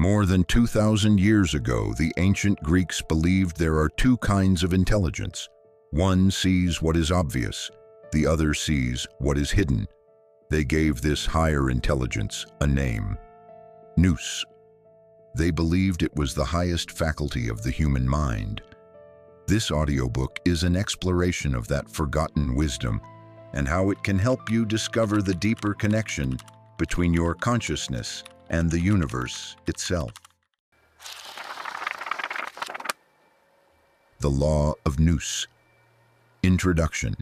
More than 2,000 years ago, the ancient Greeks believed there are two kinds of intelligence. One sees what is obvious, the other sees what is hidden. They gave this higher intelligence a name: Nous. They believed it was the highest faculty of the human mind. This audiobook is an exploration of that forgotten wisdom and how it can help you discover the deeper connection between your consciousness and the universe itself. The Law of Nous. Introduction.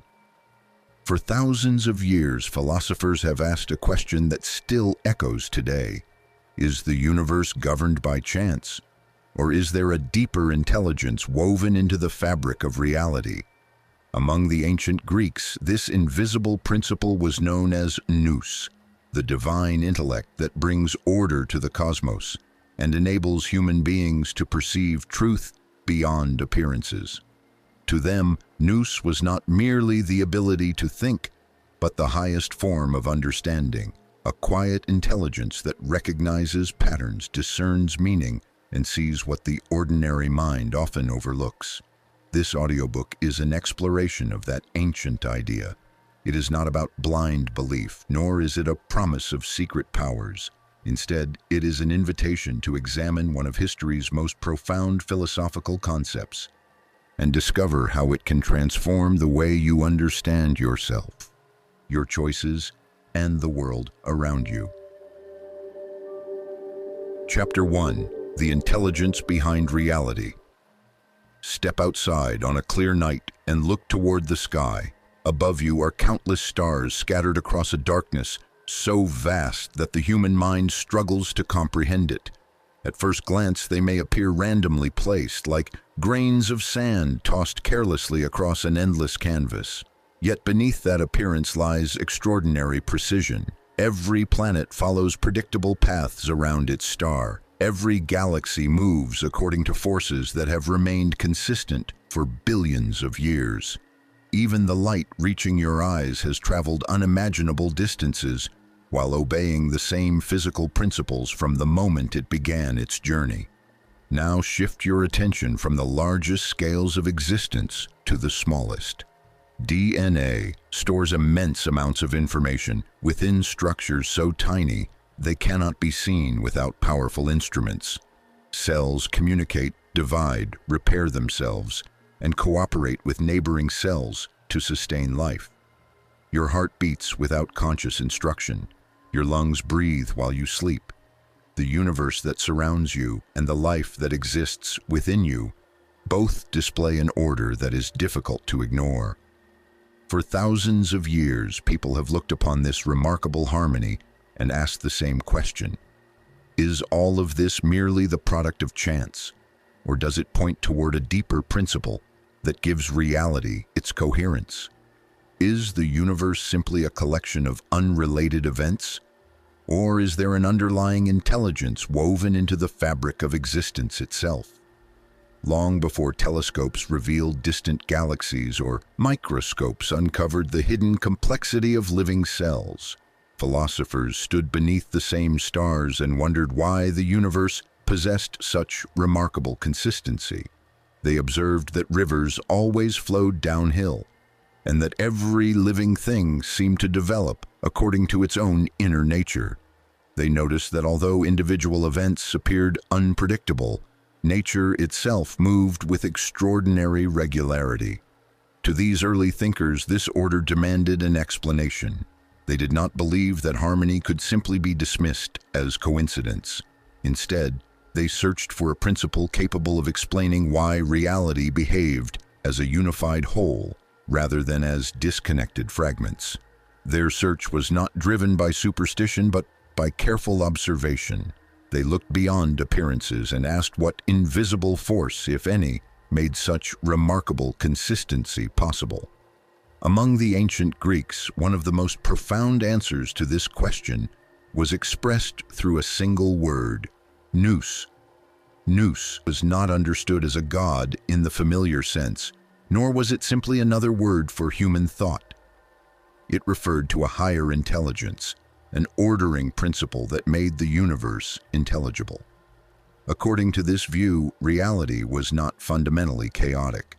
For thousands of years, philosophers have asked a question that still echoes today. Is the universe governed by chance? Or is there a deeper intelligence woven into the fabric of reality? Among the ancient Greeks, this invisible principle was known as Nous, the divine intellect that brings order to the cosmos and enables human beings to perceive truth beyond appearances. To them, Nous was not merely the ability to think, but the highest form of understanding, a quiet intelligence that recognizes patterns, discerns meaning, and sees what the ordinary mind often overlooks. This audiobook is an exploration of that ancient idea. It is not about blind belief, nor is it a promise of secret powers. Instead, it is an invitation to examine one of history's most profound philosophical concepts and discover how it can transform the way you understand yourself, your choices, and the world around you. Chapter 1. The Intelligence Behind Reality. Step outside on a clear night and look toward the sky. Above you are countless stars scattered across a darkness so vast that the human mind struggles to comprehend it. At first glance, they may appear randomly placed, like grains of sand tossed carelessly across an endless canvas. Yet beneath that appearance lies extraordinary precision. Every planet follows predictable paths around its star. Every galaxy moves according to forces that have remained consistent for billions of years. Even the light reaching your eyes has traveled unimaginable distances while obeying the same physical principles from the moment it began its journey. Now shift your attention from the largest scales of existence to the smallest. DNA stores immense amounts of information within structures so tiny they cannot be seen without powerful instruments. Cells communicate, divide, repair themselves, and cooperate with neighboring cells to sustain life. Your heart beats without conscious instruction. Your lungs breathe while you sleep. The universe that surrounds you and the life that exists within you both display an order that is difficult to ignore. For thousands of years, people have looked upon this remarkable harmony and asked the same question: is all of this merely the product of chance, or does it point toward a deeper principle that gives reality its coherence? Is the universe simply a collection of unrelated events, or is there an underlying intelligence woven into the fabric of existence itself? Long before telescopes revealed distant galaxies or microscopes uncovered the hidden complexity of living cells, philosophers stood beneath the same stars and wondered why the universe possessed such remarkable consistency. They observed that rivers always flowed downhill, and that every living thing seemed to develop according to its own inner nature. They noticed that although individual events appeared unpredictable, nature itself moved with extraordinary regularity. To these early thinkers, this order demanded an explanation. They did not believe that harmony could simply be dismissed as coincidence. Instead, they searched for a principle capable of explaining why reality behaved as a unified whole rather than as disconnected fragments. Their search was not driven by superstition but by careful observation. They looked beyond appearances and asked what invisible force, if any, made such remarkable consistency possible. Among the ancient Greeks, one of the most profound answers to this question was expressed through a single word: Nous. Nous was not understood as a god in the familiar sense, nor was it simply another word for human thought. It referred to a higher intelligence, an ordering principle that made the universe intelligible. According to this view, reality was not fundamentally chaotic.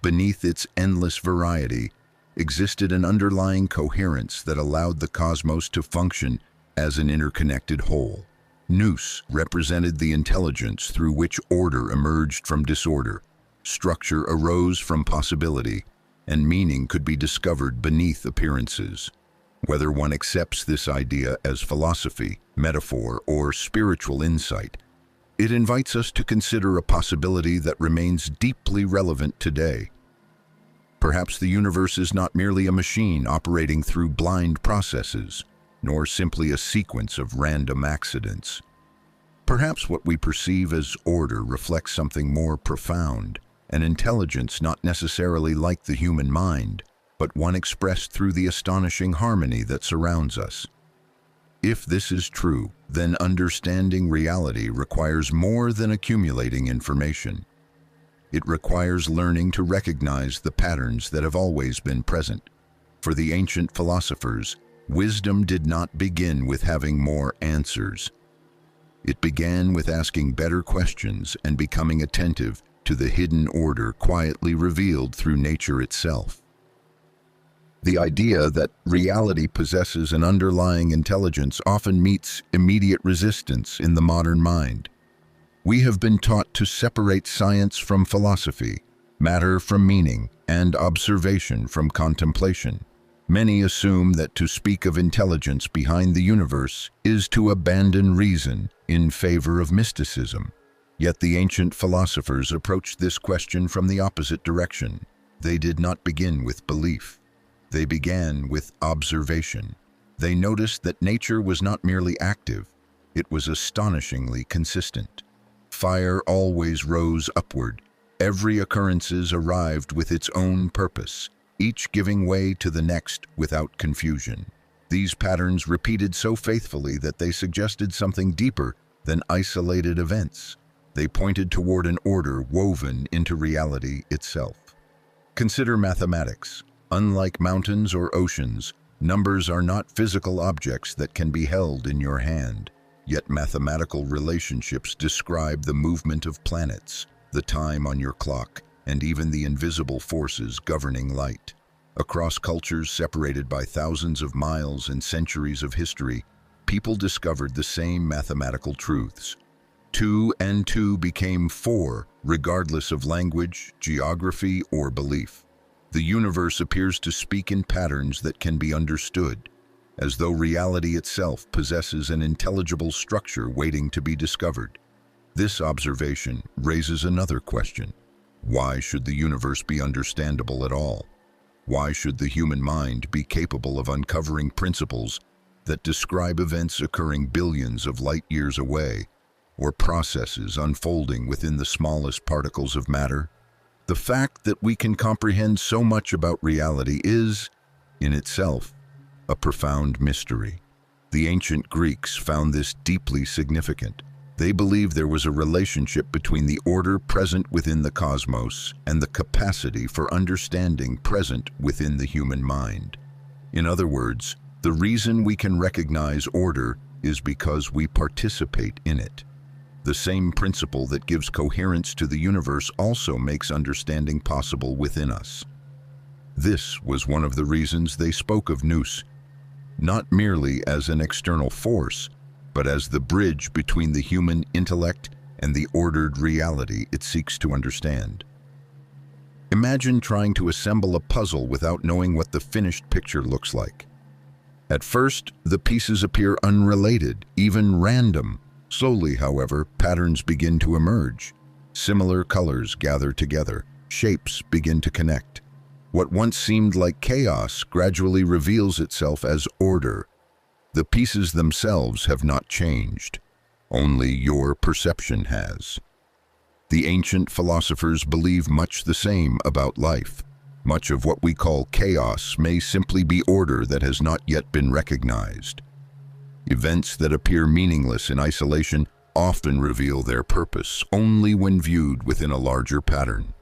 Beneath its endless variety existed an underlying coherence that allowed the cosmos to function as an interconnected whole. Nous represented the intelligence through which order emerged from disorder, structure arose from possibility, and meaning could be discovered beneath appearances. Whether one accepts this idea as philosophy, metaphor, or spiritual insight, it invites us to consider a possibility that remains deeply relevant today. Perhaps the universe is not merely a machine operating through blind processes, nor simply a sequence of random accidents. Perhaps what we perceive as order reflects something more profound, an intelligence not necessarily like the human mind, but one expressed through the astonishing harmony that surrounds us. If this is true, then understanding reality requires more than accumulating information. It requires learning to recognize the patterns that have always been present. For the ancient philosophers, wisdom did not begin with having more answers. It began with asking better questions and becoming attentive to the hidden order quietly revealed through nature itself. The idea that reality possesses an underlying intelligence often meets immediate resistance in the modern mind. We have been taught to separate science from philosophy, matter from meaning, and observation from contemplation. Many assume that to speak of intelligence behind the universe is to abandon reason in favor of mysticism. Yet the ancient philosophers approached this question from the opposite direction. They did not begin with belief. They began with observation. They noticed that nature was not merely active, it was astonishingly consistent. Fire always rose upward. Every occurrence arrived with its own purpose, each giving way to the next without confusion. These patterns repeated so faithfully that they suggested something deeper than isolated events. They pointed toward an order woven into reality itself. Consider mathematics. Unlike mountains or oceans, numbers are not physical objects that can be held in your hand. Yet mathematical relationships describe the movement of planets, the time on your clock, and even the invisible forces governing light. Across cultures separated by thousands of miles and centuries of history, people discovered the same mathematical truths. 2 and 2 became 4, regardless of language, geography, or belief. The universe appears to speak in patterns that can be understood, as though reality itself possesses an intelligible structure waiting to be discovered. This observation raises another question. Why should the universe be understandable at all? Why should the human mind be capable of uncovering principles that describe events occurring billions of light years away, or processes unfolding within the smallest particles of matter? The fact that we can comprehend so much about reality is, in itself, a profound mystery. The ancient Greeks found this deeply significant. They believed there was a relationship between the order present within the cosmos and the capacity for understanding present within the human mind. In other words, the reason we can recognize order is because we participate in it. The same principle that gives coherence to the universe also makes understanding possible within us. This was one of the reasons they spoke of Nous, not merely as an external force, but as the bridge between the human intellect and the ordered reality it seeks to understand. Imagine trying to assemble a puzzle without knowing what the finished picture looks like. At first, the pieces appear unrelated, even random. Slowly, however, patterns begin to emerge. Similar colors gather together, shapes begin to connect. What once seemed like chaos gradually reveals itself as order. The pieces themselves have not changed. Only your perception has. The ancient philosophers believe much the same about life. Much of what we call chaos may simply be order that has not yet been recognized. Events that appear meaningless in isolation often reveal their purpose only when viewed within a larger pattern.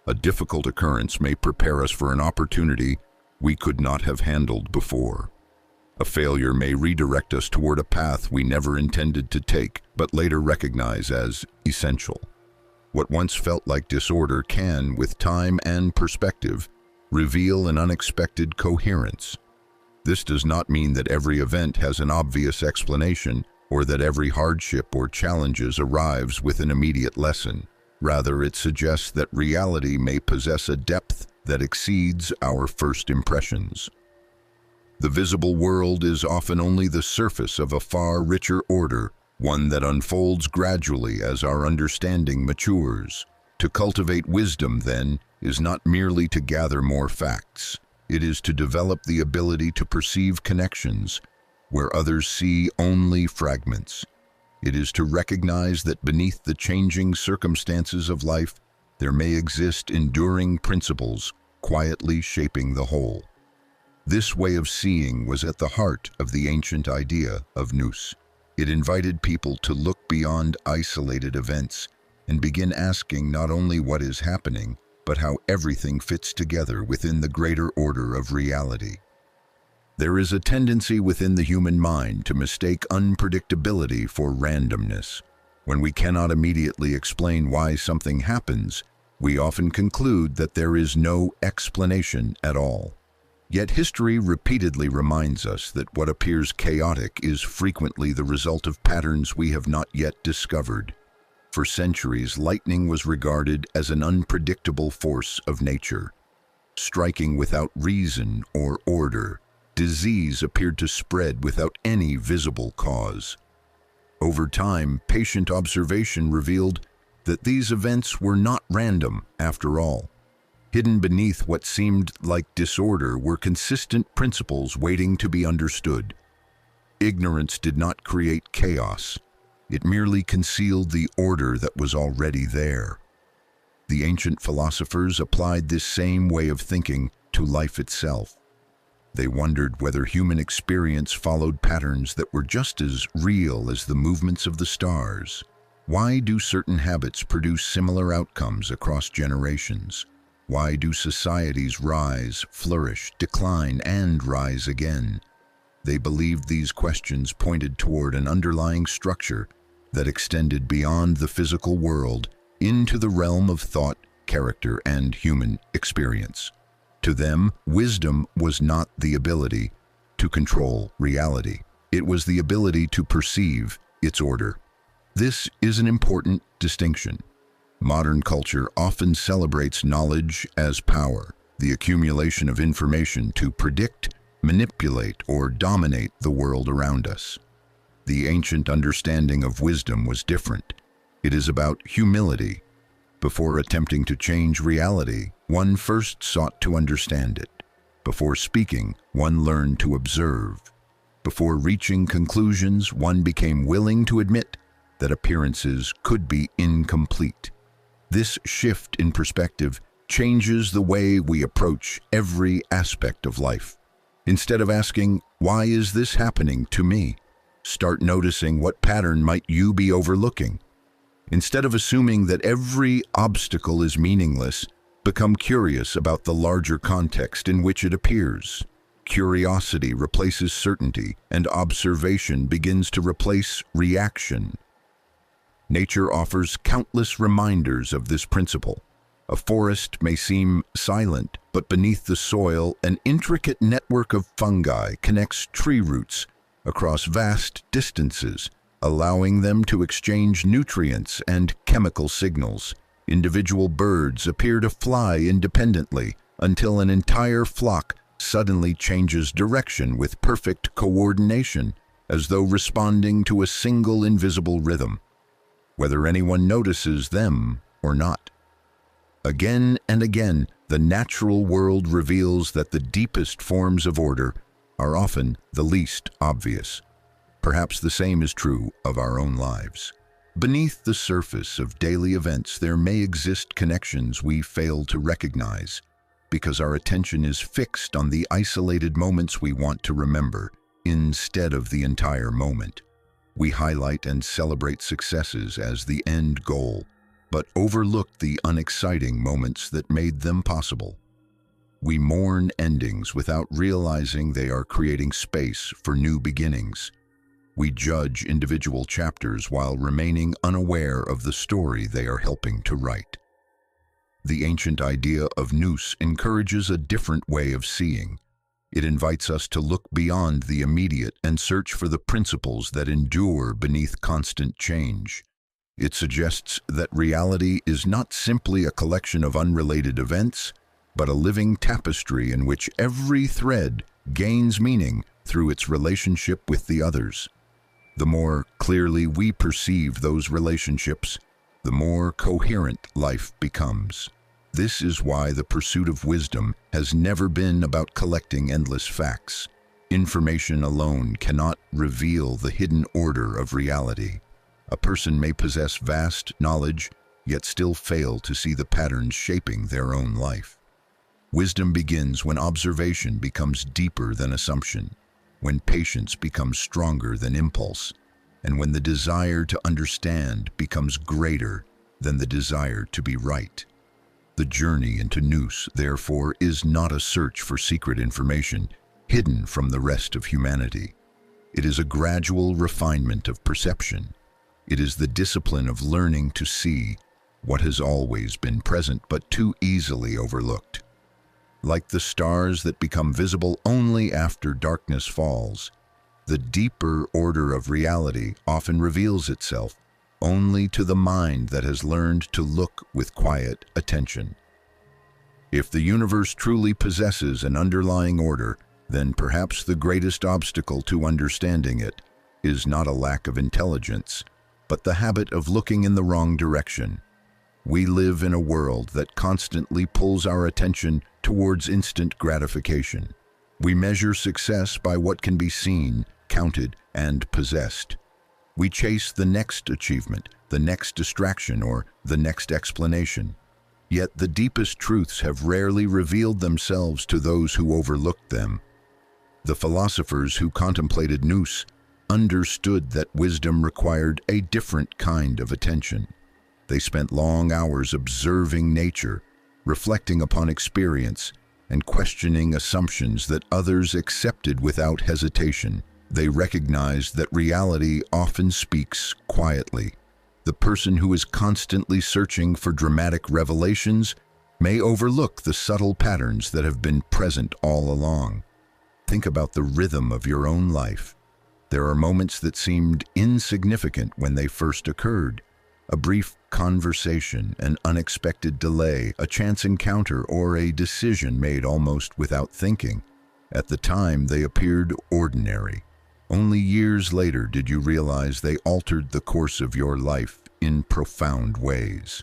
A difficult occurrence may prepare us for an opportunity we could not have handled before. A failure may redirect us toward a path we never intended to take, but later recognize as essential. What once felt like disorder can, with time and perspective, reveal an unexpected coherence. This does not mean that every event has an obvious explanation or that every hardship or challenges arrives with an immediate lesson. Rather, it suggests that reality may possess a depth that exceeds our first impressions. The visible world is often only the surface of a far richer order, one that unfolds gradually as our understanding matures. To cultivate wisdom, then, is not merely to gather more facts. It is to develop the ability to perceive connections where others see only fragments. It is to recognize that beneath the changing circumstances of life, there may exist enduring principles quietly shaping the whole. This way of seeing was at the heart of the ancient idea of Nous. It invited people to look beyond isolated events and begin asking not only what is happening, but how everything fits together within the greater order of reality. There is a tendency within the human mind to mistake unpredictability for randomness. When we cannot immediately explain why something happens, we often conclude that there is no explanation at all. Yet history repeatedly reminds us that what appears chaotic is frequently the result of patterns we have not yet discovered. For centuries, lightning was regarded as an unpredictable force of nature. Striking without reason or order, disease appeared to spread without any visible cause. Over time, patient observation revealed that these events were not random after all. Hidden beneath what seemed like disorder were consistent principles waiting to be understood. Ignorance did not create chaos. It merely concealed the order that was already there. The ancient philosophers applied this same way of thinking to life itself. They wondered whether human experience followed patterns that were just as real as the movements of the stars. Why do certain habits produce similar outcomes across generations? Why do societies rise, flourish, decline, and rise again? They believed these questions pointed toward an underlying structure that extended beyond the physical world into the realm of thought, character, and human experience. To them, wisdom was not the ability to control reality. It was the ability to perceive its order. This is an important distinction. Modern culture often celebrates knowledge as power, the accumulation of information to predict, manipulate, or dominate the world around us. The ancient understanding of wisdom was different. It is about humility. Before attempting to change reality, one first sought to understand it. Before speaking, one learned to observe. Before reaching conclusions, one became willing to admit that appearances could be incomplete. This shift in perspective changes the way we approach every aspect of life. Instead of asking, "Why is this happening to me?" start noticing what pattern might you be overlooking. Instead of assuming that every obstacle is meaningless, become curious about the larger context in which it appears. Curiosity replaces certainty, and observation begins to replace reaction. Nature offers countless reminders of this principle. A forest may seem silent, but beneath the soil, an intricate network of fungi connects tree roots across vast distances, allowing them to exchange nutrients and chemical signals. Individual birds appear to fly independently until an entire flock suddenly changes direction with perfect coordination, as though responding to a single invisible rhythm, whether anyone notices them or not. Again and again, the natural world reveals that the deepest forms of order are often the least obvious. Perhaps the same is true of our own lives. Beneath the surface of daily events, there may exist connections we fail to recognize because our attention is fixed on the isolated moments we want to remember instead of the entire moment. We highlight and celebrate successes as the end goal, but overlook the unexciting moments that made them possible. We mourn endings without realizing they are creating space for new beginnings. We judge individual chapters while remaining unaware of the story they are helping to write. The ancient idea of nous encourages a different way of seeing. It invites us to look beyond the immediate and search for the principles that endure beneath constant change. It suggests that reality is not simply a collection of unrelated events, but a living tapestry in which every thread gains meaning through its relationship with the others. The more clearly we perceive those relationships, the more coherent life becomes. This is why the pursuit of wisdom has never been about collecting endless facts. Information alone cannot reveal the hidden order of reality. A person may possess vast knowledge, yet still fail to see the patterns shaping their own life. Wisdom begins when observation becomes deeper than assumption, when patience becomes stronger than impulse, and when the desire to understand becomes greater than the desire to be right. The journey into nous, therefore, is not a search for secret information hidden from the rest of humanity. It is a gradual refinement of perception. It is the discipline of learning to see what has always been present but too easily overlooked. Like the stars that become visible only after darkness falls, the deeper order of reality often reveals itself only to the mind that has learned to look with quiet attention. If the universe truly possesses an underlying order, then perhaps the greatest obstacle to understanding it is not a lack of intelligence, but the habit of looking in the wrong direction. We live in a world that constantly pulls our attention towards instant gratification. We measure success by what can be seen, counted, and possessed. We chase the next achievement, the next distraction, or the next explanation. Yet the deepest truths have rarely revealed themselves to those who overlooked them. The philosophers who contemplated nous understood that wisdom required a different kind of attention. They spent long hours observing nature, reflecting upon experience, and questioning assumptions that others accepted without hesitation. They recognized that reality often speaks quietly. The person who is constantly searching for dramatic revelations may overlook the subtle patterns that have been present all along. Think about the rhythm of your own life. There are moments that seemed insignificant when they first occurred. A brief conversation, an unexpected delay, a chance encounter, or a decision made almost without thinking. At the time, they appeared ordinary. Only years later did you realize they altered the course of your life in profound ways.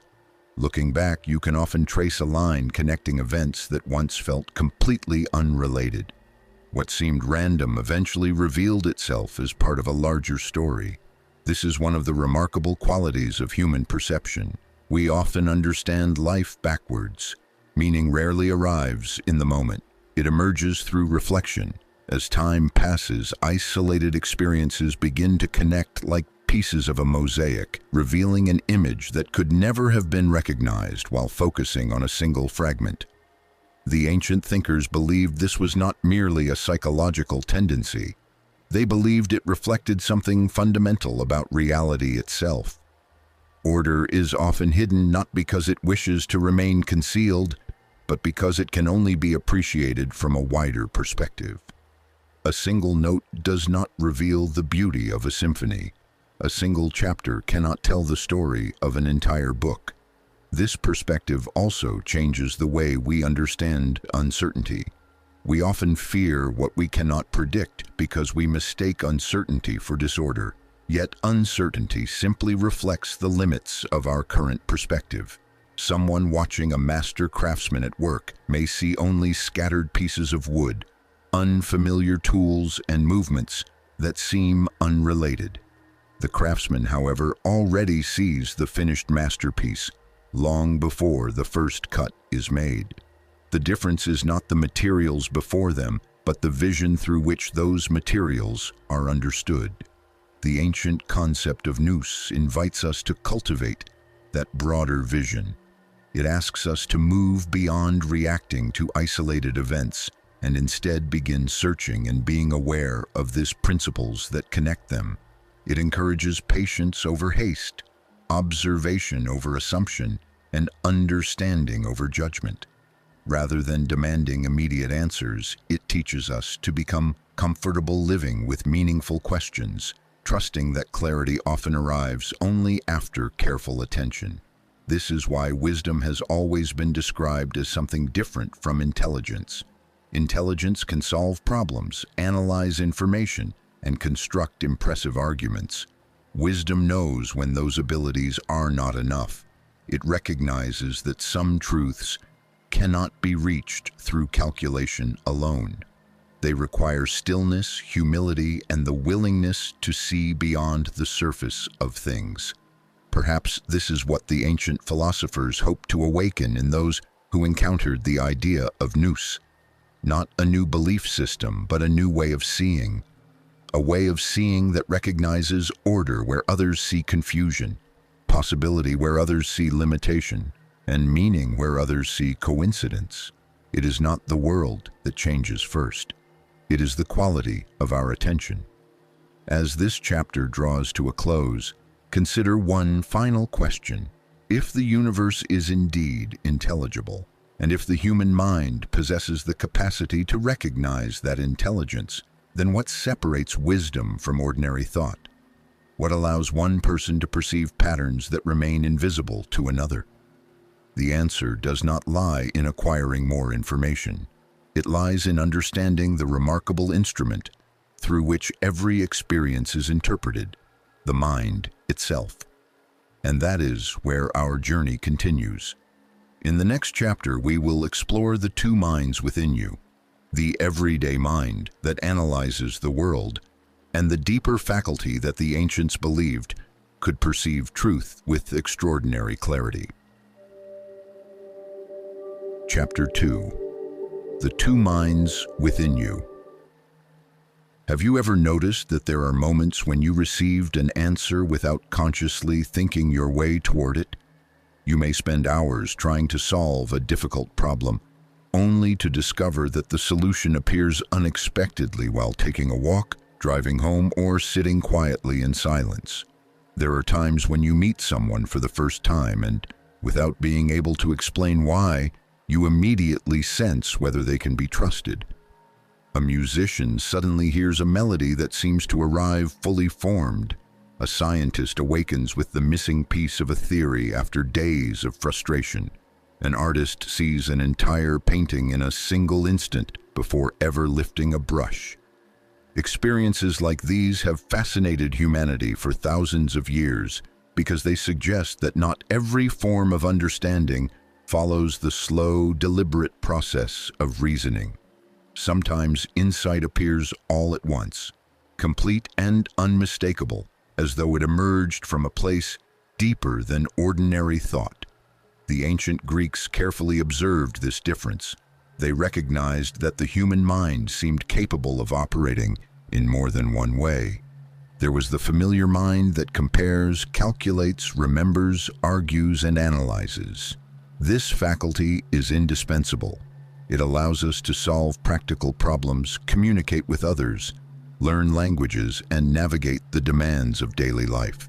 Looking back, you can often trace a line connecting events that once felt completely unrelated. What seemed random eventually revealed itself as part of a larger story. This is one of the remarkable qualities of human perception. We often understand life backwards. Meaning rarely arrives in the moment. It emerges through reflection. As time passes, isolated experiences begin to connect like pieces of a mosaic, revealing an image that could never have been recognized while focusing on a single fragment. The ancient thinkers believed this was not merely a psychological tendency. They believed it reflected something fundamental about reality itself. Order is often hidden not because it wishes to remain concealed, but because it can only be appreciated from a wider perspective. A single note does not reveal the beauty of a symphony. A single chapter cannot tell the story of an entire book. This perspective also changes the way we understand uncertainty. We often fear what we cannot predict because we mistake uncertainty for disorder. Yet uncertainty simply reflects the limits of our current perspective. Someone watching a master craftsman at work may see only scattered pieces of wood, unfamiliar tools and movements that seem unrelated. The craftsman, however, already sees the finished masterpiece long before the first cut is made. The difference is not the materials before them, but the vision through which those materials are understood. The ancient concept of nous invites us to cultivate that broader vision. It asks us to move beyond reacting to isolated events and instead begin searching and being aware of these principles that connect them. It encourages patience over haste, observation over assumption, and understanding over judgment. Rather than demanding immediate answers, it teaches us to become comfortable living with meaningful questions, trusting that clarity often arrives only after careful attention. This is why wisdom has always been described as something different from intelligence. Intelligence can solve problems, analyze information, and construct impressive arguments. Wisdom knows when those abilities are not enough. It recognizes that some truths cannot be reached through calculation alone. They require stillness, humility, and the willingness to see beyond the surface of things. Perhaps this is what the ancient philosophers hoped to awaken in those who encountered the idea of nous. Not a new belief system, but a new way of seeing. A way of seeing that recognizes order where others see confusion, possibility where others see limitation, and meaning where others see coincidence. It is not the world that changes first. It is the quality of our attention. As this chapter draws to a close, consider one final question. If the universe is indeed intelligible, and if the human mind possesses the capacity to recognize that intelligence, then what separates wisdom from ordinary thought? What allows one person to perceive patterns that remain invisible to another? The answer does not lie in acquiring more information. It lies in understanding the remarkable instrument through which every experience is interpreted, the mind itself. And that is where our journey continues. In the next chapter, we will explore the two minds within you, the everyday mind that analyzes the world, and the deeper faculty that the ancients believed could perceive truth with extraordinary clarity. Chapter 2. The Two Minds Within You. Have you ever noticed that there are moments when you received an answer without consciously thinking your way toward it? You may spend hours trying to solve a difficult problem, only to discover that the solution appears unexpectedly while taking a walk, driving home, or sitting quietly in silence. There are times when you meet someone for the first time and, without being able to explain why, you immediately sense whether they can be trusted. A musician suddenly hears a melody that seems to arrive fully formed. A scientist awakens with the missing piece of a theory after days of frustration. An artist sees an entire painting in a single instant before ever lifting a brush. Experiences like these have fascinated humanity for thousands of years because they suggest that not every form of understanding follows the slow, deliberate process of reasoning. Sometimes insight appears all at once, complete and unmistakable, as though it emerged from a place deeper than ordinary thought. The ancient Greeks carefully observed this difference. They recognized that the human mind seemed capable of operating in more than one way. There was the familiar mind that compares, calculates, remembers, argues, and analyzes. This faculty is indispensable. It allows us to solve practical problems, communicate with others, learn languages, and navigate the demands of daily life.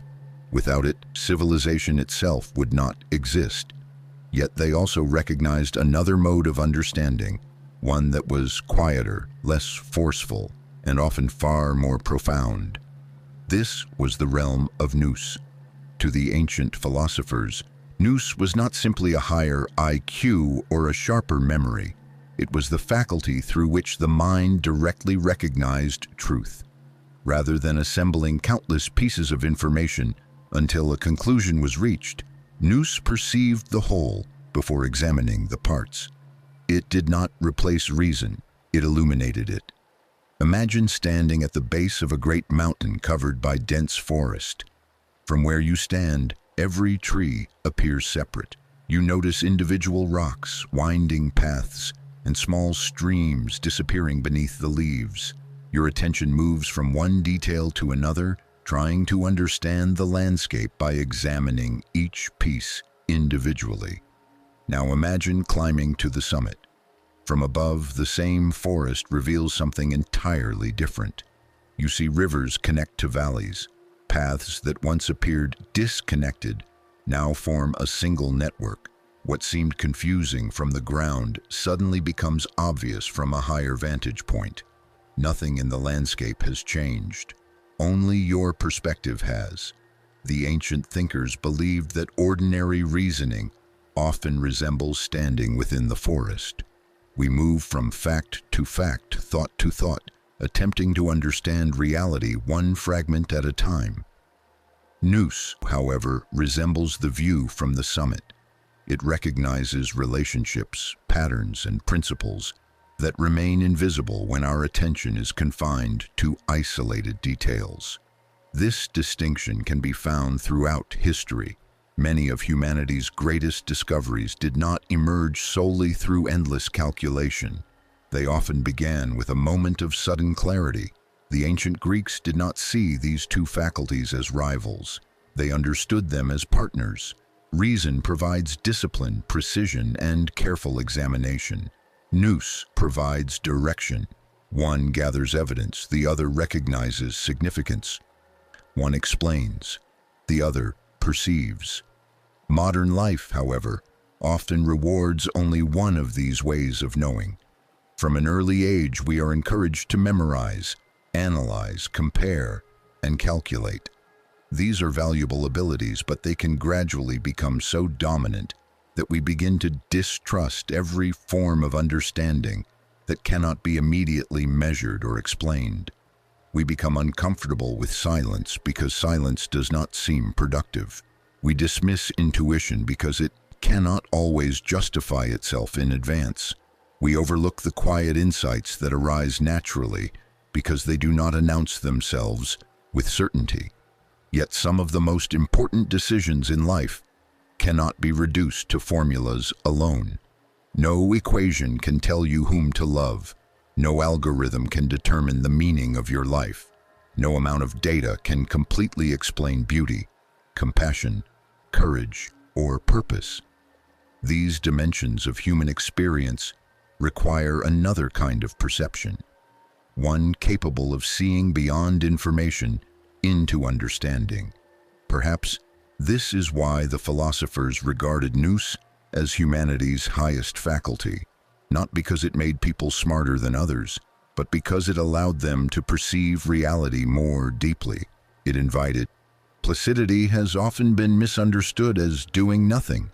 Without it, civilization itself would not exist. Yet they also recognized another mode of understanding, one that was quieter, less forceful, and often far more profound. This was the realm of nous. To the ancient philosophers, nous was not simply a higher IQ or a sharper memory. It was the faculty through which the mind directly recognized truth. Rather than assembling countless pieces of information until a conclusion was reached, nous perceived the whole before examining the parts. It did not replace reason, it illuminated it. Imagine standing at the base of a great mountain covered by dense forest. From where you stand, every tree appears separate. You notice individual rocks, winding paths, and small streams disappearing beneath the leaves. Your attention moves from one detail to another, trying to understand the landscape by examining each piece individually. Now imagine climbing to the summit. From above, the same forest reveals something entirely different. You see rivers connect to valleys. Paths that once appeared disconnected now form a single network. What seemed confusing from the ground suddenly becomes obvious from a higher vantage point. Nothing in the landscape has changed. Only your perspective has. The ancient thinkers believed that ordinary reasoning often resembles standing within the forest. We move from fact to fact, thought to thought, attempting to understand reality one fragment at a time. Nous, however, resembles the view from the summit. It recognizes relationships, patterns, and principles that remain invisible when our attention is confined to isolated details. This distinction can be found throughout history. Many of humanity's greatest discoveries did not emerge solely through endless calculation. They often began with a moment of sudden clarity. The ancient Greeks did not see these two faculties as rivals. They understood them as partners. Reason provides discipline, precision, and careful examination. Nous provides direction. One gathers evidence, the other recognizes significance. One explains, the other perceives. Modern life, however, often rewards only one of these ways of knowing. From an early age, we are encouraged to memorize, analyze, compare, and calculate. These are valuable abilities, but they can gradually become so dominant that we begin to distrust every form of understanding that cannot be immediately measured or explained. We become uncomfortable with silence because silence does not seem productive. We dismiss intuition because it cannot always justify itself in advance. We overlook the quiet insights that arise naturally because they do not announce themselves with certainty. Yet some of the most important decisions in life cannot be reduced to formulas alone. No equation can tell you whom to love. No algorithm can determine the meaning of your life. No amount of data can completely explain beauty, compassion, courage, or purpose. These dimensions of human experience require another kind of perception, one capable of seeing beyond information into understanding. Perhaps this is why the philosophers regarded nous as humanity's highest faculty, not because it made people smarter than others, but because it allowed them to perceive reality more deeply. It invited. Placidity has often been misunderstood as doing nothing.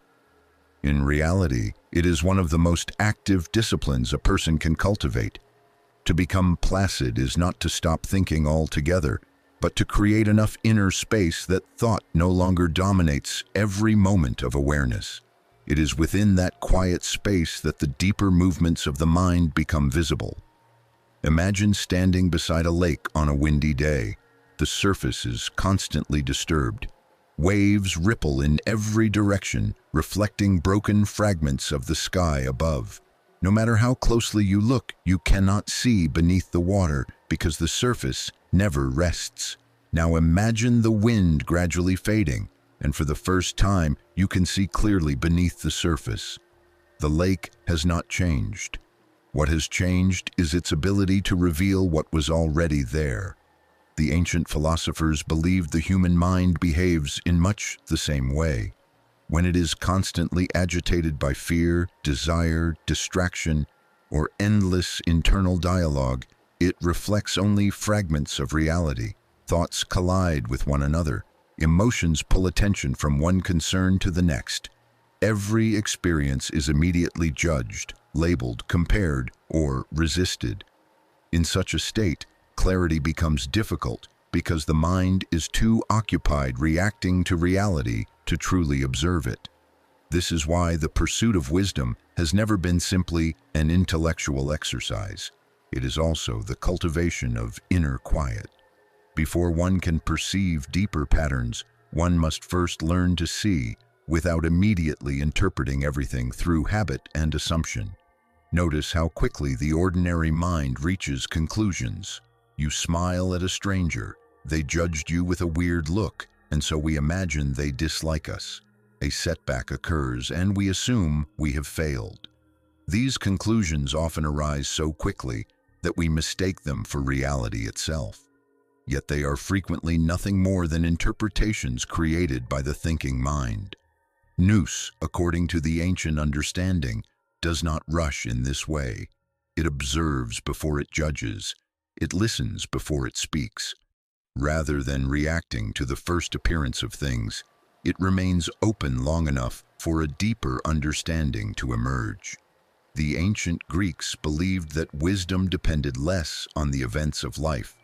In reality, it is one of the most active disciplines a person can cultivate. To become placid is not to stop thinking altogether, but to create enough inner space that thought no longer dominates every moment of awareness. It is within that quiet space that the deeper movements of the mind become visible. Imagine standing beside a lake on a windy day. The surface is constantly disturbed. Waves ripple in every direction, reflecting broken fragments of the sky above. No matter how closely you look, you cannot see beneath the water because the surface never rests. Now imagine the wind gradually fading, and for the first time, you can see clearly beneath the surface. The lake has not changed. What has changed is its ability to reveal what was already there. The ancient philosophers believed the human mind behaves in much the same way. When it is constantly agitated by fear, desire, distraction, or endless internal dialogue, it reflects only fragments of reality. Thoughts collide with one another. Emotions pull attention from one concern to the next. Every experience is immediately judged, labeled, compared, or resisted. In such a state, clarity becomes difficult because the mind is too occupied reacting to reality to truly observe it. This is why the pursuit of wisdom has never been simply an intellectual exercise. It is also the cultivation of inner quiet. Before one can perceive deeper patterns, one must first learn to see without immediately interpreting everything through habit and assumption. Notice how quickly the ordinary mind reaches conclusions. You smile at a stranger. They judged you with a weird look, and so we imagine they dislike us. a setback occurs, and we assume we have failed. These conclusions often arise so quickly that we mistake them for reality itself. Yet they are frequently nothing more than interpretations created by the thinking mind. Nous, according to the ancient understanding, does not rush in this way. It observes before it judges. It listens before it speaks. Rather than reacting to the first appearance of things, it remains open long enough for a deeper understanding to emerge. The ancient Greeks believed that wisdom depended less on the events of life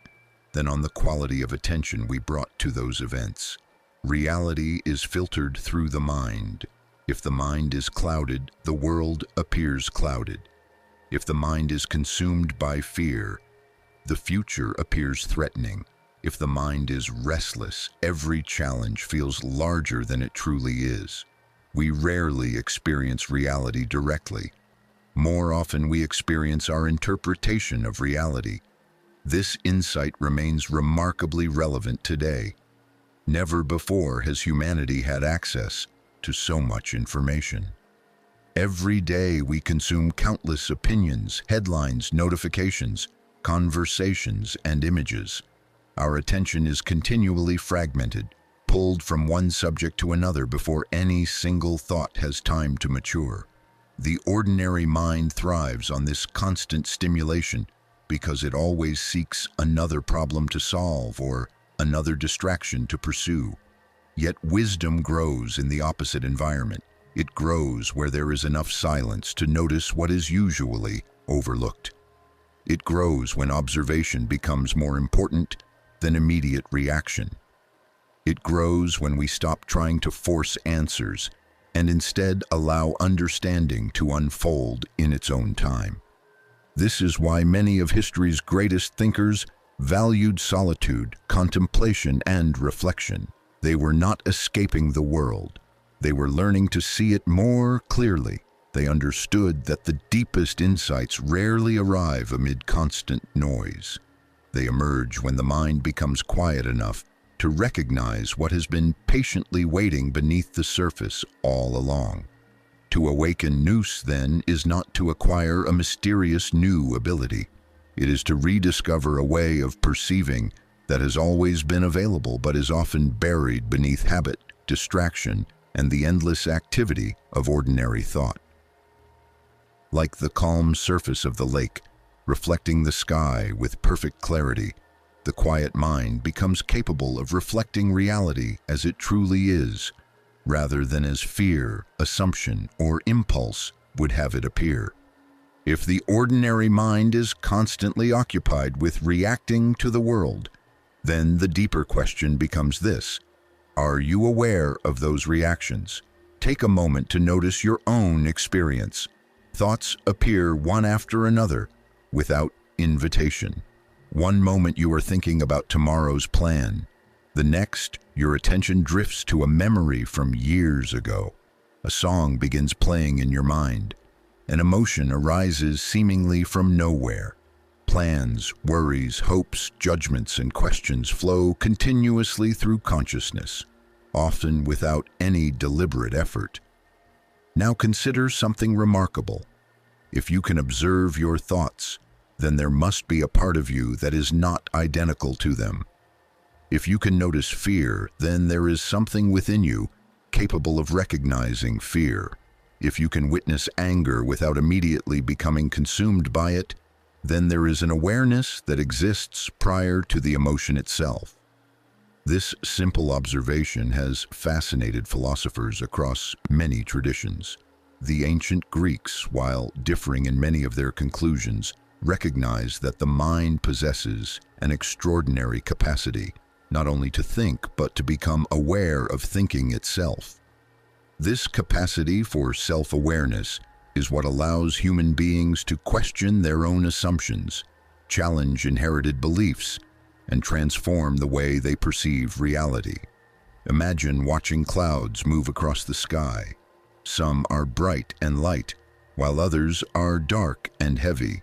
than on the quality of attention we brought to those events. Reality is filtered through the mind. If the mind is clouded, the world appears clouded. If the mind is consumed by fear, the future appears threatening. If the mind is restless, every challenge feels larger than it truly is. We rarely experience reality directly. More often, we experience our interpretation of reality. This insight remains remarkably relevant today. Never before has humanity had access to so much information. Every day we consume countless opinions, headlines, notifications, conversations, and images. Our attention is continually fragmented, pulled from one subject to another before any single thought has time to mature. The ordinary mind thrives on this constant stimulation because it always seeks another problem to solve or another distraction to pursue. Yet wisdom grows in the opposite environment. It grows where there is enough silence to notice what is usually overlooked. It grows when observation becomes more important than immediate reaction. It grows when we stop trying to force answers and instead allow understanding to unfold in its own time. This is why many of history's greatest thinkers valued solitude, contemplation, and reflection. They were not escaping the world. They were learning to see it more clearly. They understood that the deepest insights rarely arrive amid constant noise. They emerge when the mind becomes quiet enough to recognize what has been patiently waiting beneath the surface all along. To awaken nous, then, is not to acquire a mysterious new ability. It is to rediscover a way of perceiving that has always been available but is often buried beneath habit, distraction, and the endless activity of ordinary thought. Like the calm surface of the lake, reflecting the sky with perfect clarity, the quiet mind becomes capable of reflecting reality as it truly is, rather than as fear, assumption, or impulse would have it appear. If the ordinary mind is constantly occupied with reacting to the world, then the deeper question becomes this: are you aware of those reactions? Take a moment to notice your own experience. Thoughts appear one after another without invitation. One moment you are thinking about tomorrow's plan. The next, your attention drifts to a memory from years ago. A song begins playing in your mind. An emotion arises seemingly from nowhere. Plans, worries, hopes, judgments, and questions flow continuously through consciousness, often without any deliberate effort. Now consider something remarkable. If you can observe your thoughts, then there must be a part of you that is not identical to them. If you can notice fear, then there is something within you capable of recognizing fear. If you can witness anger without immediately becoming consumed by it, then there is an awareness that exists prior to the emotion itself. This simple observation has fascinated philosophers across many traditions. The ancient Greeks, while differing in many of their conclusions, recognized that the mind possesses an extraordinary capacity, not only to think, but to become aware of thinking itself. This capacity for self-awareness is what allows human beings to question their own assumptions, challenge inherited beliefs, and transform the way they perceive reality. Imagine watching clouds move across the sky. Some are bright and light, while others are dark and heavy.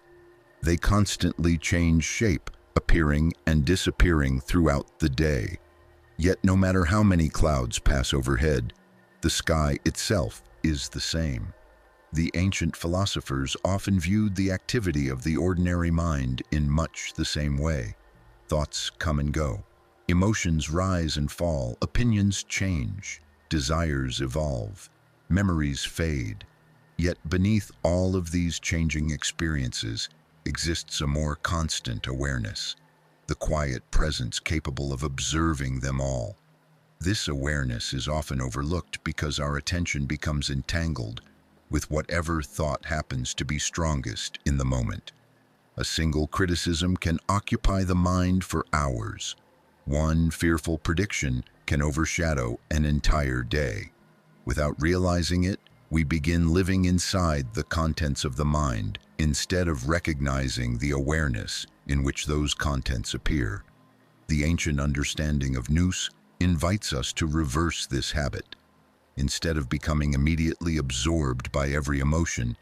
They constantly change shape, appearing and disappearing throughout the day. Yet no matter how many clouds pass overhead, The sky itself is the same. The ancient philosophers often viewed the activity of the ordinary mind in much the same way. Thoughts come and go. Emotions rise and fall. Opinions change. Desires evolve. Memories fade. Yet beneath all of these changing experiences exists a more constant awareness, the quiet presence capable of observing them all. This awareness is often overlooked because our attention becomes entangled with whatever thought happens to be strongest in the moment. A single criticism can occupy the mind for hours. One fearful prediction can overshadow an entire day. Without realizing it, we begin living inside the contents of the mind instead of recognizing the awareness in which those contents appear. The ancient understanding of Nous invites us to reverse this habit. Instead of becoming immediately absorbed by every emotion,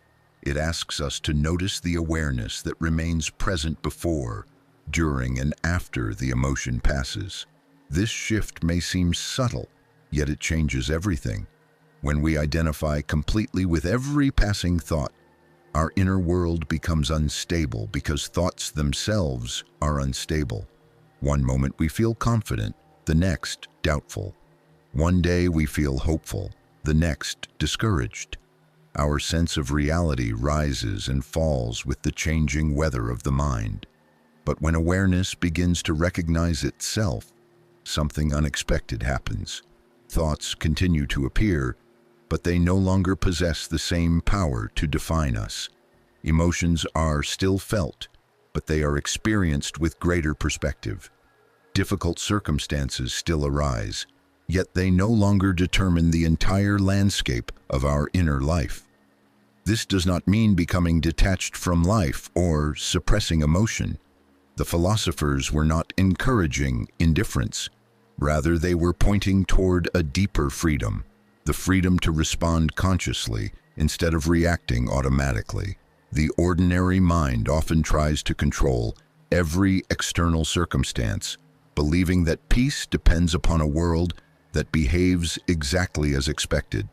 it asks us to notice the awareness that remains present before, during, and after the emotion passes. This shift may seem subtle, yet it changes everything. When we identify completely with every passing thought, our inner world becomes unstable because thoughts themselves are unstable. One moment we feel confident, the next doubtful. One day we feel hopeful, the next discouraged. Our sense of reality rises and falls with the changing weather of the mind. But when awareness begins to recognize itself, something unexpected happens. Thoughts continue to appear, but they no longer possess the same power to define us. Emotions are still felt, but they are experienced with greater perspective. Difficult circumstances still arise, yet they no longer determine the entire landscape of our inner life. This does not mean becoming detached from life or suppressing emotion. The philosophers were not encouraging indifference. Rather, they were pointing toward a deeper freedom, the freedom to respond consciously instead of reacting automatically. The ordinary mind often tries to control every external circumstance, believing that peace depends upon a world that behaves exactly as expected.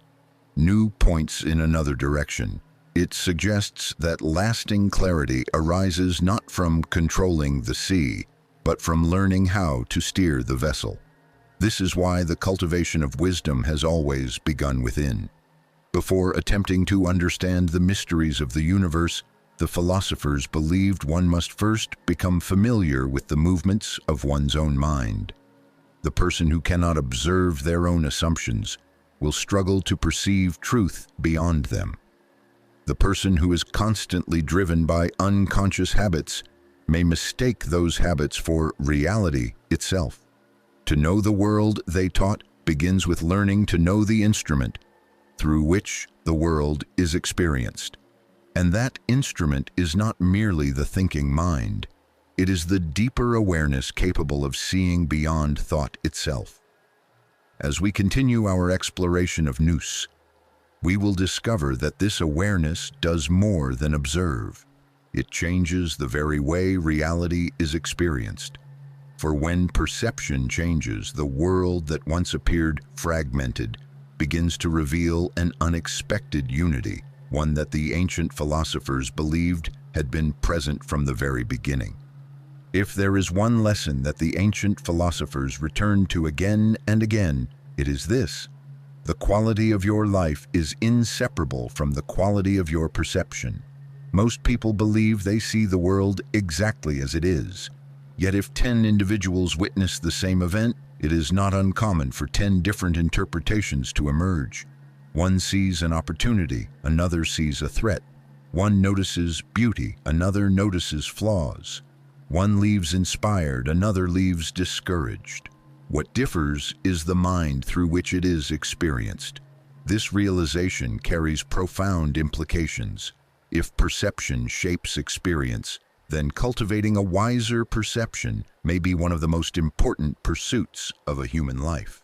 Nous points in another direction. It suggests that lasting clarity arises not from controlling the sea, but from learning how to steer the vessel. This is why the cultivation of wisdom has always begun within. Before attempting to understand the mysteries of the universe, the philosophers believed one must first become familiar with the movements of one's own mind. The person who cannot observe their own assumptions will struggle to perceive truth beyond them. The person who is constantly driven by unconscious habits may mistake those habits for reality itself. To know the world, they taught, begins with learning to know the instrument through which the world is experienced. And that instrument is not merely the thinking mind. It is the deeper awareness capable of seeing beyond thought itself. As we continue our exploration of Nous, we will discover that this awareness does more than observe. It changes the very way reality is experienced. For when perception changes, the world that once appeared fragmented begins to reveal an unexpected unity, one that the ancient philosophers believed had been present from the very beginning. If there is one lesson that the ancient philosophers returned to again and again, it is this: the quality of your life is inseparable from the quality of your perception. Most people believe they see the world exactly as it is. Yet if 10 individuals witness the same event, it is not uncommon for 10 different interpretations to emerge. One sees an opportunity, another sees a threat. One notices beauty, another notices flaws. One leaves inspired, another leaves discouraged. What differs is the mind through which it is experienced. This realization carries profound implications. If perception shapes experience, then cultivating a wiser perception may be one of the most important pursuits of a human life.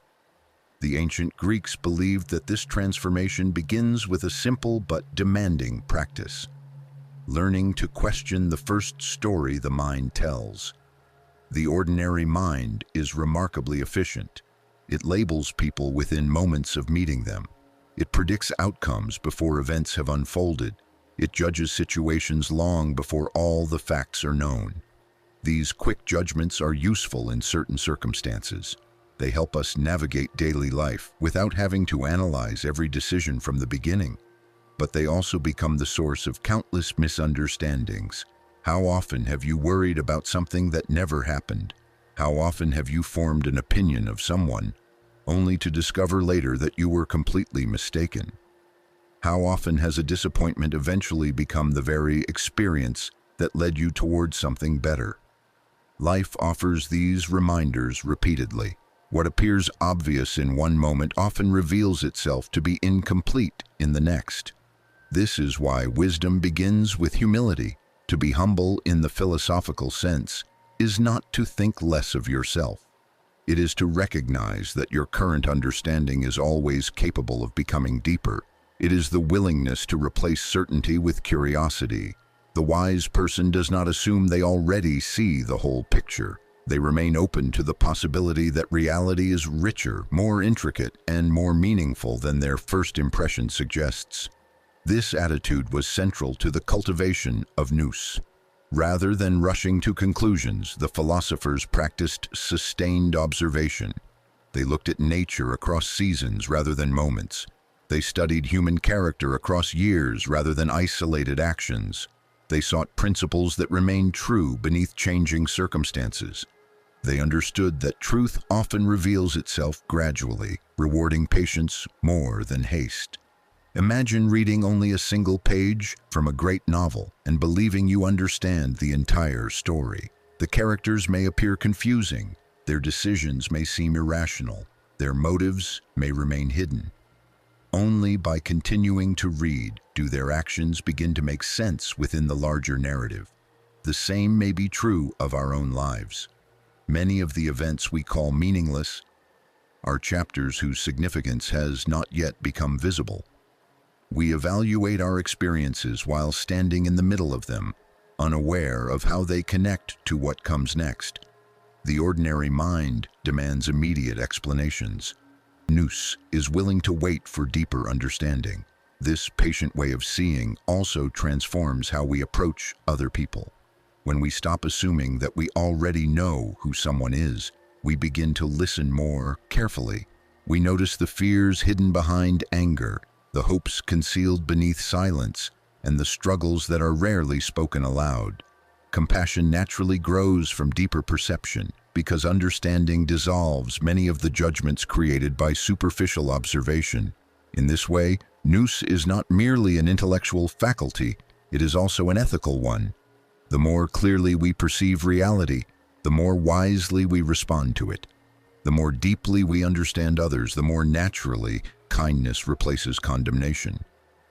The ancient Greeks believed that this transformation begins with a simple but demanding practice: learning to question the first story the mind tells. The ordinary mind is remarkably efficient. It labels people within moments of meeting them. It predicts outcomes before events have unfolded. It judges situations long before all the facts are known. These quick judgments are useful in certain circumstances. They help us navigate daily life without having to analyze every decision from the beginning. But they also become the source of countless misunderstandings. How often have you worried about something that never happened? How often have you formed an opinion of someone, only to discover later that you were completely mistaken? How often has a disappointment eventually become the very experience that led you towards something better? Life offers these reminders repeatedly. What appears obvious in one moment often reveals itself to be incomplete in the next. This is why wisdom begins with humility. To be humble in the philosophical sense is not to think less of yourself. It is to recognize that your current understanding is always capable of becoming deeper. It is the willingness to replace certainty with curiosity. The wise person does not assume they already see the whole picture. They remain open to the possibility that reality is richer, more intricate, and more meaningful than their first impression suggests. This attitude was central to the cultivation of Nous. Rather than rushing to conclusions, the philosophers practiced sustained observation. They looked at nature across seasons rather than moments. They studied human character across years rather than isolated actions. They sought principles that remained true beneath changing circumstances. They understood that truth often reveals itself gradually, rewarding patience more than haste. Imagine reading only a single page from a great novel and believing you understand the entire story. The characters may appear confusing, their decisions may seem irrational, their motives may remain hidden. Only by continuing to read do their actions begin to make sense within the larger narrative. The same may be true of our own lives. Many of the events we call meaningless are chapters whose significance has not yet become visible. We evaluate our experiences while standing in the middle of them, unaware of how they connect to what comes next. The ordinary mind demands immediate explanations. Nous is willing to wait for deeper understanding. This patient way of seeing also transforms how we approach other people. When we stop assuming that we already know who someone is, we begin to listen more carefully. We notice the fears hidden behind anger, the hopes concealed beneath silence, and the struggles that are rarely spoken aloud. Compassion naturally grows from deeper perception, because understanding dissolves many of the judgments created by superficial observation. In this way, Nous is not merely an intellectual faculty, it is also an ethical one. The more clearly we perceive reality, the more wisely we respond to it. The more deeply we understand others, the more naturally kindness replaces condemnation.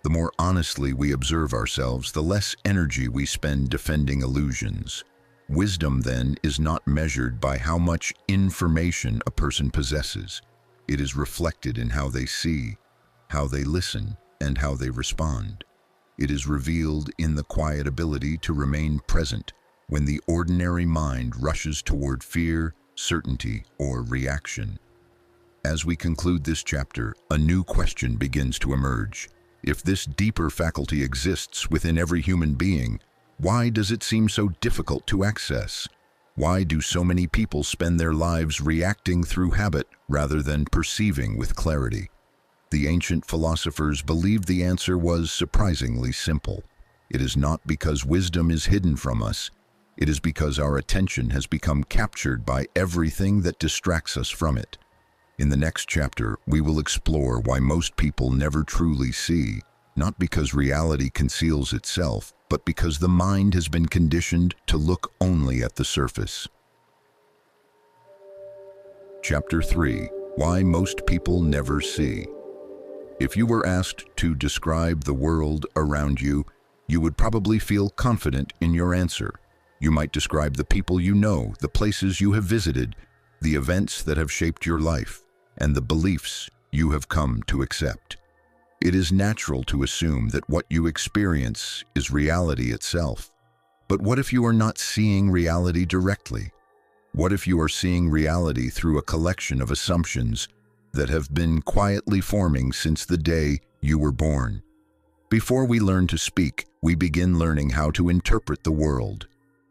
The more honestly we observe ourselves, the less energy we spend defending illusions. Wisdom, then, is not measured by how much information a person possesses. It is reflected in how they see, how they listen, and how they respond. It is revealed in the quiet ability to remain present when the ordinary mind rushes toward fear, certainty, or reaction. As we conclude this chapter, a new question begins to emerge. If this deeper faculty exists within every human being, why does it seem so difficult to access? Why do so many people spend their lives reacting through habit rather than perceiving with clarity? The ancient philosophers believed the answer was surprisingly simple. It is not because wisdom is hidden from us. It is because our attention has become captured by everything that distracts us from it. In the next chapter, we will explore why most people never truly see, not because reality conceals itself, but because the mind has been conditioned to look only at the surface. Chapter 3: Why Most People Never See. If you were asked to describe the world around you, you would probably feel confident in your answer. You might describe the people you know, the places you have visited, the events that have shaped your life, and the beliefs you have come to accept. It is natural to assume that what you experience is reality itself. But what if you are not seeing reality directly? What if you are seeing reality through a collection of assumptions that have been quietly forming since the day you were born. Before we learn to speak, we begin learning how to interpret the world.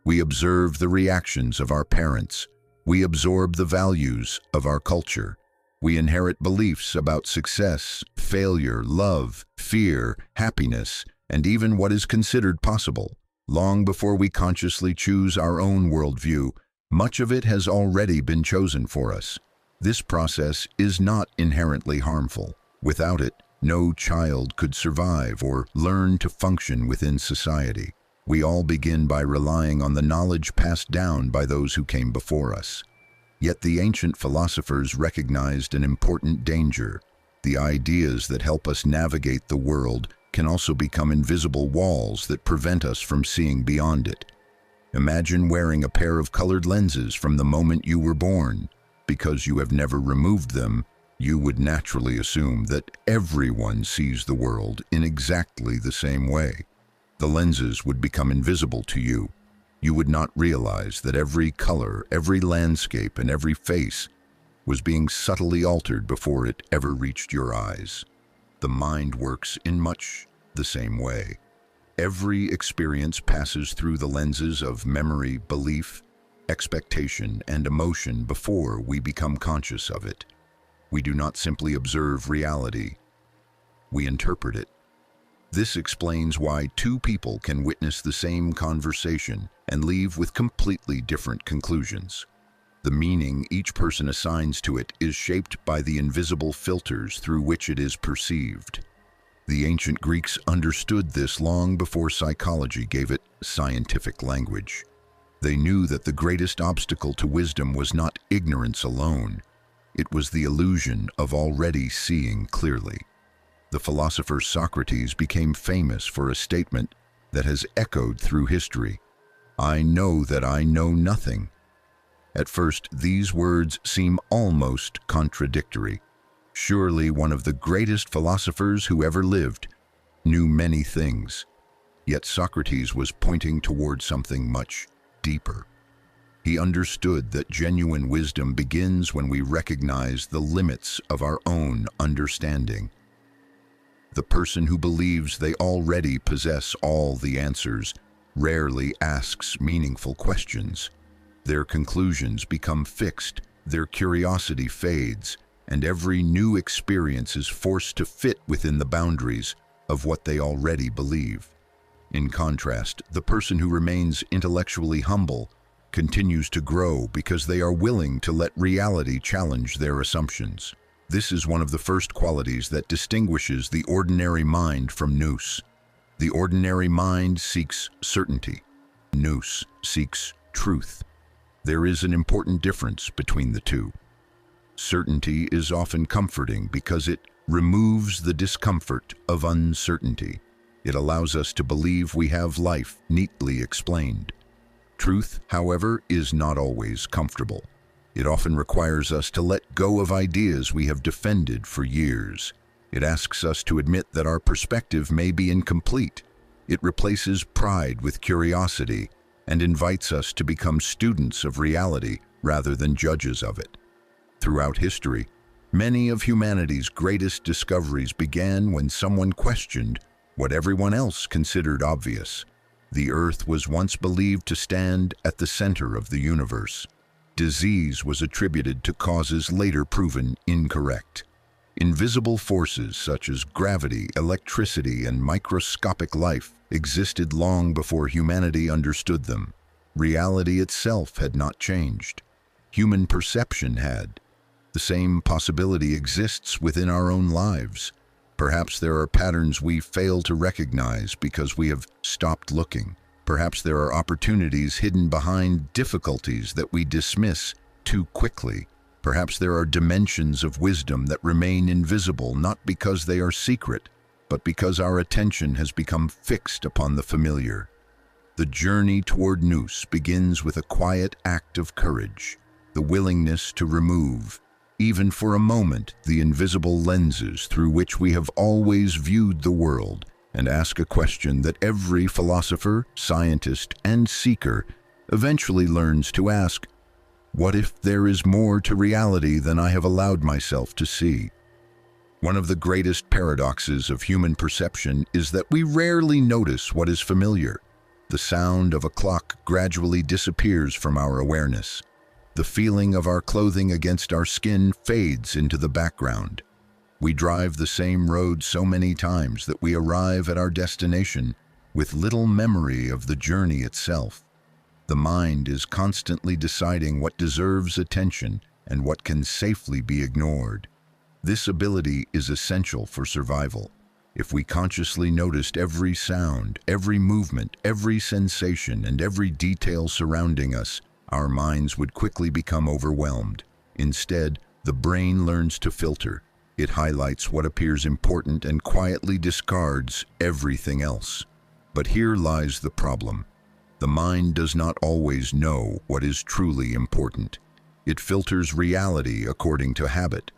We observe the reactions of our parents. We absorb the values of our culture. We inherit beliefs about success, failure, love, fear, happiness, and even what is considered possible. Long before we consciously choose our own worldview, much of it has already been chosen for us. This process is not inherently harmful. Without it, no child could survive or learn to function within society. We all begin by relying on the knowledge passed down by those who came before us. Yet the ancient philosophers recognized an important danger. The ideas that help us navigate the world can also become invisible walls that prevent us from seeing beyond it. Imagine wearing a pair of colored lenses from the moment you were born. Because you have never removed them, you would naturally assume that everyone sees the world in exactly the same way. The lenses would become invisible to you. You would not realize that every color, every landscape, and every face was being subtly altered before it ever reached your eyes. The mind works in much the same way. Every experience passes through the lenses of memory, belief, expectation, and emotion before we become conscious of it. We do not simply observe reality, we interpret it. This explains why two people can witness the same conversation and leave with completely different conclusions. The meaning each person assigns to it is shaped by the invisible filters through which it is perceived. The ancient Greeks understood this long before psychology gave it scientific language. They knew that the greatest obstacle to wisdom was not ignorance alone. It was the illusion of already seeing clearly. The philosopher Socrates became famous for a statement that has echoed through history. "I know that I know nothing." At first, these words seem almost contradictory. Surely one of the greatest philosophers who ever lived knew many things. Yet Socrates was pointing toward something much deeper. He understood that genuine wisdom begins when we recognize the limits of our own understanding. The person who believes they already possess all the answers rarely asks meaningful questions. Their conclusions become fixed, their curiosity fades, and every new experience is forced to fit within the boundaries of what they already believe. In contrast, the person who remains intellectually humble continues to grow because they are willing to let reality challenge their assumptions. This is one of the first qualities that distinguishes the ordinary mind from nous. The ordinary mind seeks certainty. Nous seeks truth. There is an important difference between the two. Certainty is often comforting because it removes the discomfort of uncertainty. It allows us to believe we have life neatly explained. Truth, however, is not always comfortable. It often requires us to let go of ideas we have defended for years. It asks us to admit that our perspective may be incomplete. It replaces pride with curiosity and invites us to become students of reality rather than judges of it. Throughout history, many of humanity's greatest discoveries began when someone questioned what everyone else considered obvious. The Earth was once believed to stand at the center of the universe. Disease was attributed to causes later proven incorrect. Invisible forces such as gravity, electricity, and microscopic life existed long before humanity understood them. Reality itself had not changed. Human perception had. The same possibility exists within our own lives. Perhaps there are patterns we fail to recognize because we have stopped looking. Perhaps there are opportunities hidden behind difficulties that we dismiss too quickly. Perhaps there are dimensions of wisdom that remain invisible not because they are secret, but because our attention has become fixed upon the familiar. The journey toward nous begins with a quiet act of courage, the willingness to remove, even for a moment, the invisible lenses through which we have always viewed the world, and ask a question that every philosopher, scientist, and seeker eventually learns to ask: What if there is more to reality than I have allowed myself to see? One of the greatest paradoxes of human perception is that we rarely notice what is familiar. The sound of a clock gradually disappears from our awareness. The feeling of our clothing against our skin fades into the background. We drive the same road so many times that we arrive at our destination with little memory of the journey itself. The mind is constantly deciding what deserves attention and what can safely be ignored. This ability is essential for survival. If we consciously noticed every sound, every movement, every sensation, and every detail surrounding us, our minds would quickly become overwhelmed. Instead, the brain learns to filter. It highlights what appears important and quietly discards everything else. But here lies the problem. The mind does not always know what is truly important. It filters reality according to habit.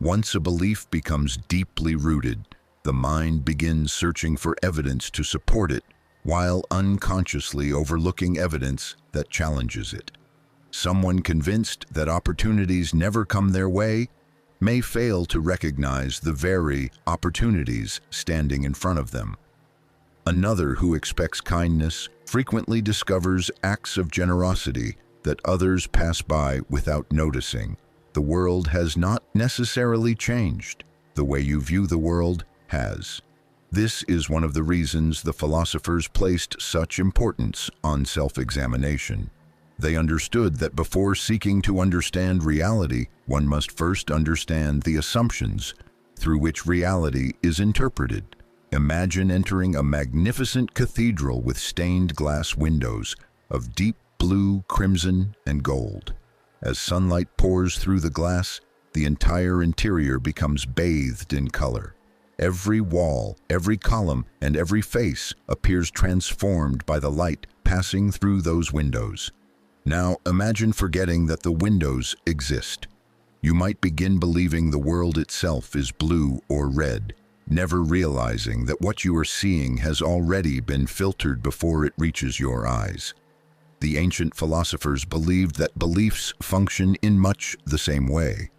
Once a belief becomes deeply rooted, the mind begins searching for evidence to support it, while unconsciously overlooking evidence that challenges it. Someone convinced that opportunities never come their way may fail to recognize the very opportunities standing in front of them. Another who expects kindness frequently discovers acts of generosity that others pass by without noticing. The world has not necessarily changed. The way you view the world has. This is one of the reasons the philosophers placed such importance on self-examination. They understood that before seeking to understand reality, one must first understand the assumptions through which reality is interpreted. Imagine entering a magnificent cathedral with stained glass windows of deep blue, crimson, and gold. As sunlight pours through the glass, the entire interior becomes bathed in color. Every wall, every column, and every face appears transformed by the light passing through those windows. Now imagine forgetting that the windows exist. You might begin believing the world itself is blue or red, never realizing that what you are seeing has already been filtered before it reaches your eyes. The ancient philosophers believed that beliefs function in much the same way.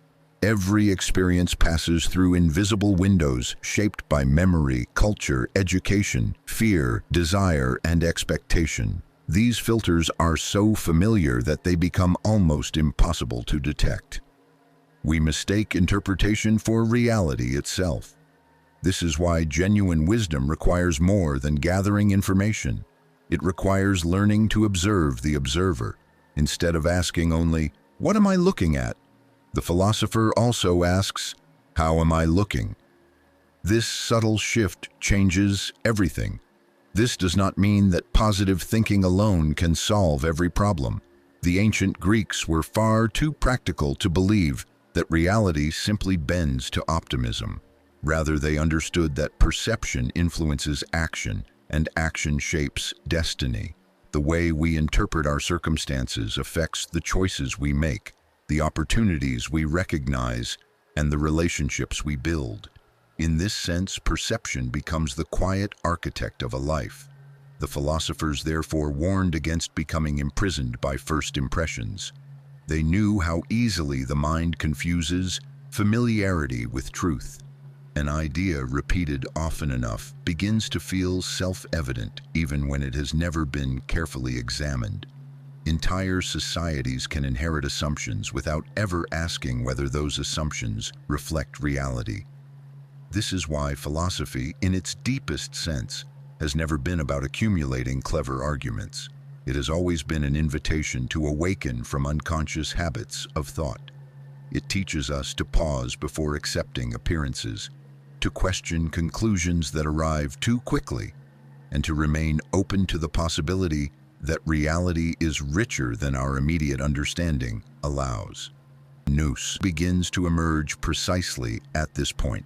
Every experience passes through invisible windows shaped by memory, culture, education, fear, desire, and expectation. These filters are so familiar that they become almost impossible to detect. We mistake interpretation for reality itself. This is why genuine wisdom requires more than gathering information. It requires learning to observe the observer. Instead of asking only, "What am I looking at?" the philosopher also asks, "How am I looking?" This subtle shift changes everything. This does not mean that positive thinking alone can solve every problem. The ancient Greeks were far too practical to believe that reality simply bends to optimism. Rather, they understood that perception influences action, and action shapes destiny. The way we interpret our circumstances affects the choices we make, the opportunities we recognize, and the relationships we build. In this sense, perception becomes the quiet architect of a life. The philosophers therefore warned against becoming imprisoned by first impressions. They knew how easily the mind confuses familiarity with truth. An idea repeated often enough begins to feel self-evident even when it has never been carefully examined. Entire societies can inherit assumptions without ever asking whether those assumptions reflect reality. This is why philosophy, in its deepest sense, has never been about accumulating clever arguments. It has always been an invitation to awaken from unconscious habits of thought. It teaches us to pause before accepting appearances, to question conclusions that arrive too quickly, and to remain open to the possibility that reality is richer than our immediate understanding allows. Nous begins to emerge precisely at this point,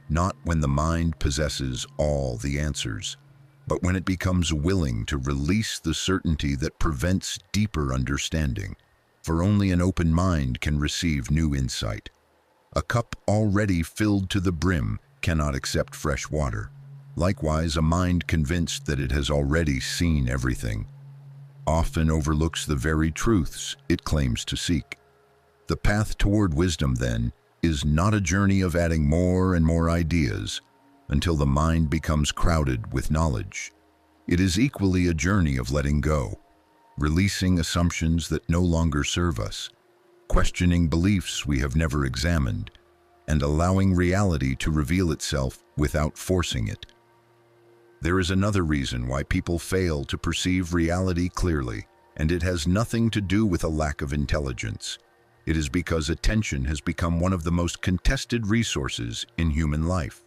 not when the mind possesses all the answers, but when it becomes willing to release the certainty that prevents deeper understanding. For only an open mind can receive new insight. A cup already filled to the brim cannot accept fresh water. Likewise, a mind convinced that it has already seen everything often overlooks the very truths it claims to seek. The path toward wisdom, then, is not a journey of adding more and more ideas until the mind becomes crowded with knowledge. It is equally a journey of letting go, releasing assumptions that no longer serve us, questioning beliefs we have never examined, and allowing reality to reveal itself without forcing it. There is another reason why people fail to perceive reality clearly, and it has nothing to do with a lack of intelligence. It is because attention has become one of the most contested resources in human life.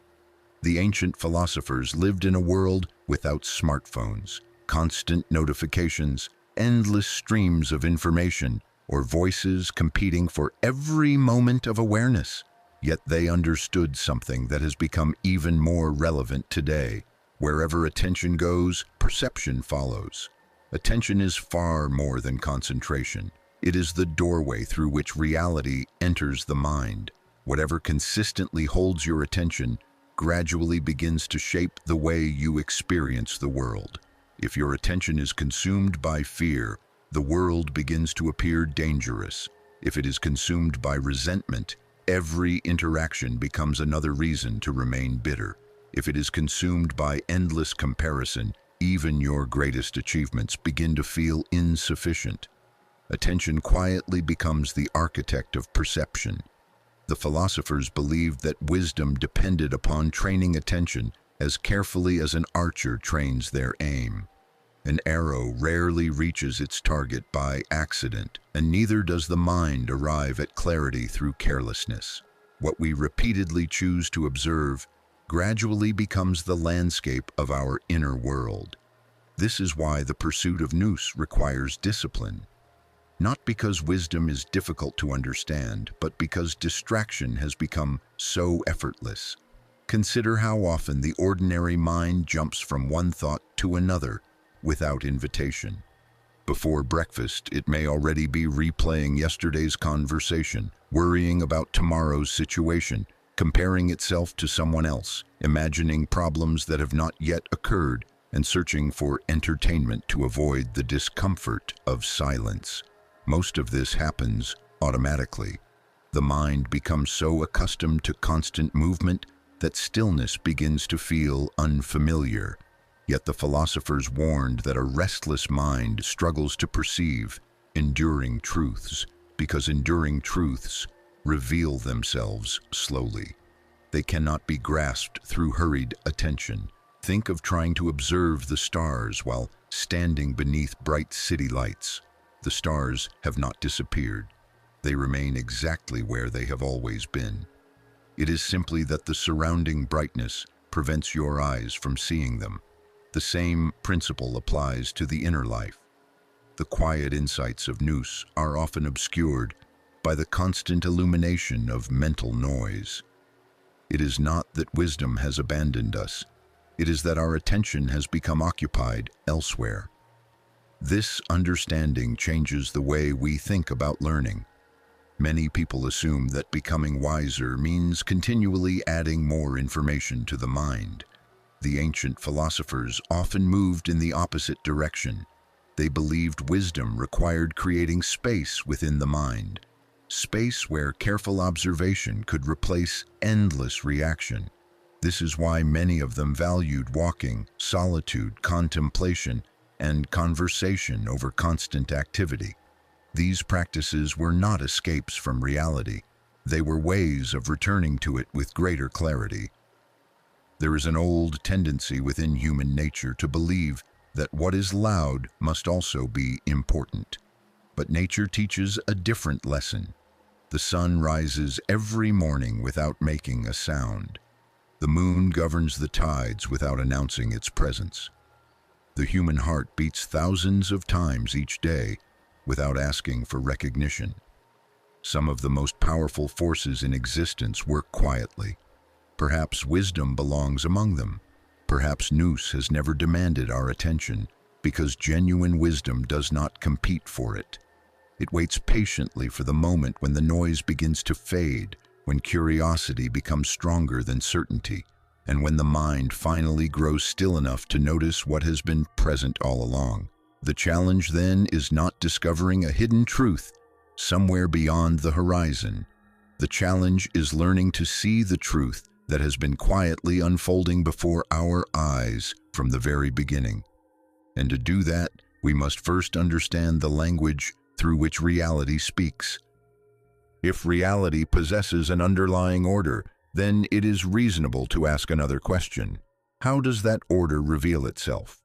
The ancient philosophers lived in a world without smartphones, constant notifications, endless streams of information, or voices competing for every moment of awareness. Yet they understood something that has become even more relevant today. Wherever attention goes, perception follows. Attention is far more than concentration. It is the doorway through which reality enters the mind. Whatever consistently holds your attention gradually begins to shape the way you experience the world. If your attention is consumed by fear, the world begins to appear dangerous. If it is consumed by resentment, every interaction becomes another reason to remain bitter. If it is consumed by endless comparison, even your greatest achievements begin to feel insufficient. Attention quietly becomes the architect of perception. The philosophers believed that wisdom depended upon training attention as carefully as an archer trains their aim. An arrow rarely reaches its target by accident, and neither does the mind arrive at clarity through carelessness. What we repeatedly choose to observe gradually becomes the landscape of our inner world. This is why the pursuit of nous requires discipline. Not because wisdom is difficult to understand, but because distraction has become so effortless. Consider how often the ordinary mind jumps from one thought to another without invitation. Before breakfast, it may already be replaying yesterday's conversation, worrying about tomorrow's situation, comparing itself to someone else, imagining problems that have not yet occurred, and searching for entertainment to avoid the discomfort of silence. Most of this happens automatically. The mind becomes so accustomed to constant movement that stillness begins to feel unfamiliar. Yet the philosophers warned that a restless mind struggles to perceive enduring truths, because enduring truths reveal themselves slowly. They cannot be grasped through hurried attention. Think of trying to observe the stars while standing beneath bright city lights. The stars have not disappeared. They remain exactly where they have always been. It is simply that the surrounding brightness prevents your eyes from seeing them. The same principle applies to the inner life. The quiet insights of nous are often obscured by the constant illumination of mental noise. It is not that wisdom has abandoned us. It is that our attention has become occupied elsewhere. This understanding changes the way we think about learning. Many people assume that becoming wiser means continually adding more information to the mind. The ancient philosophers often moved in the opposite direction. They believed wisdom required creating space within the mind, space where careful observation could replace endless reaction. This is why many of them valued walking, solitude, contemplation, and conversation over constant activity. These practices were not escapes from reality. They were ways of returning to it with greater clarity. There is an old tendency within human nature to believe that what is loud must also be important. But nature teaches a different lesson. The sun rises every morning without making a sound. The moon governs the tides without announcing its presence. The human heart beats thousands of times each day without asking for recognition. Some of the most powerful forces in existence work quietly. Perhaps wisdom belongs among them. Perhaps nous has never demanded our attention because genuine wisdom does not compete for it. It waits patiently for the moment when the noise begins to fade, when curiosity becomes stronger than certainty, and when the mind finally grows still enough to notice what has been present all along. The challenge then is not discovering a hidden truth somewhere beyond the horizon. The challenge is learning to see the truth that has been quietly unfolding before our eyes from the very beginning. And to do that, we must first understand the language through which reality speaks. If reality possesses an underlying order, then it is reasonable to ask another question. How does that order reveal itself?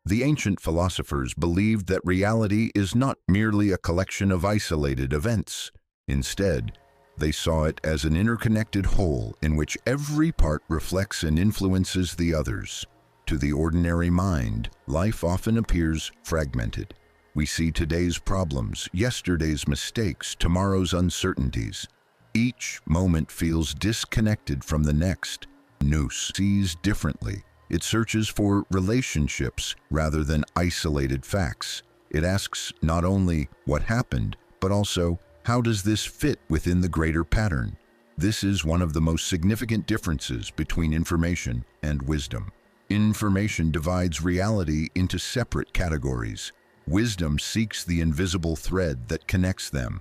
The ancient philosophers believed that reality is not merely a collection of isolated events. Instead, they saw it as an interconnected whole in which every part reflects and influences the others. To the ordinary mind, life often appears fragmented. We see today's problems, yesterday's mistakes, tomorrow's uncertainties. Each moment feels disconnected from the next. Nous sees differently. It searches for relationships rather than isolated facts. It asks not only what happened, but also, how does this fit within the greater pattern? This is one of the most significant differences between information and wisdom. Information divides reality into separate categories. Wisdom seeks the invisible thread that connects them.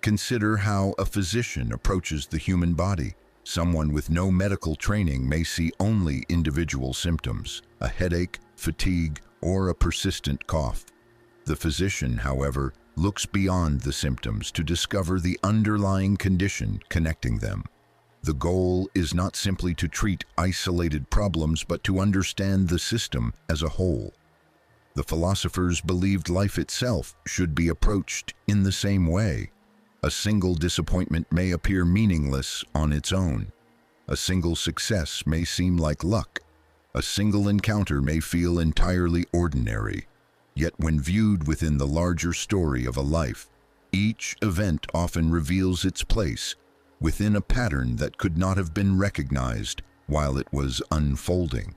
Consider how a physician approaches the human body. Someone with no medical training may see only individual symptoms, a headache, fatigue, or a persistent cough. The physician, however, looks beyond the symptoms to discover the underlying condition connecting them. The goal is not simply to treat isolated problems, but to understand the system as a whole. The philosophers believed life itself should be approached in the same way. A single disappointment may appear meaningless on its own. A single success may seem like luck. A single encounter may feel entirely ordinary. Yet when viewed within the larger story of a life, each event often reveals its place within a pattern that could not have been recognized while it was unfolding.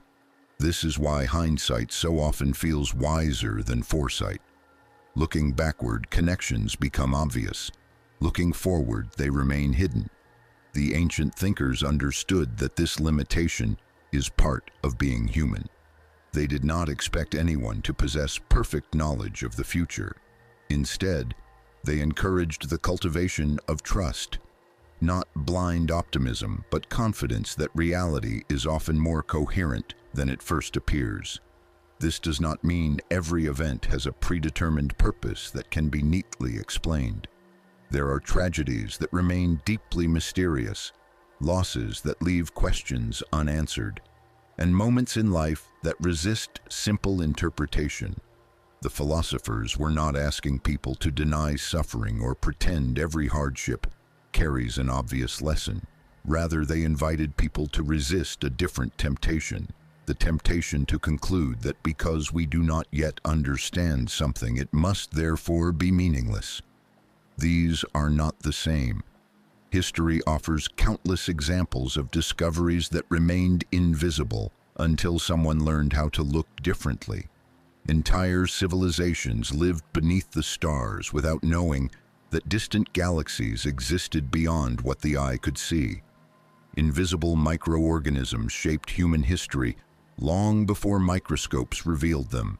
This is why hindsight so often feels wiser than foresight. Looking backward, connections become obvious. Looking forward, they remain hidden. The ancient thinkers understood that this limitation is part of being human. They did not expect anyone to possess perfect knowledge of the future. Instead, they encouraged the cultivation of trust. Not blind optimism, but confidence that reality is often more coherent than it first appears. This does not mean every event has a predetermined purpose that can be neatly explained. There are tragedies that remain deeply mysterious, losses that leave questions unanswered, and moments in life that resist simple interpretation. The philosophers were not asking people to deny suffering or pretend every hardship carries an obvious lesson. Rather, they invited people to resist a different temptation, the temptation to conclude that because we do not yet understand something, it must therefore be meaningless. These are not the same. History offers countless examples of discoveries that remained invisible until someone learned how to look differently. Entire civilizations lived beneath the stars without knowing that distant galaxies existed beyond what the eye could see. Invisible microorganisms shaped human history long before microscopes revealed them.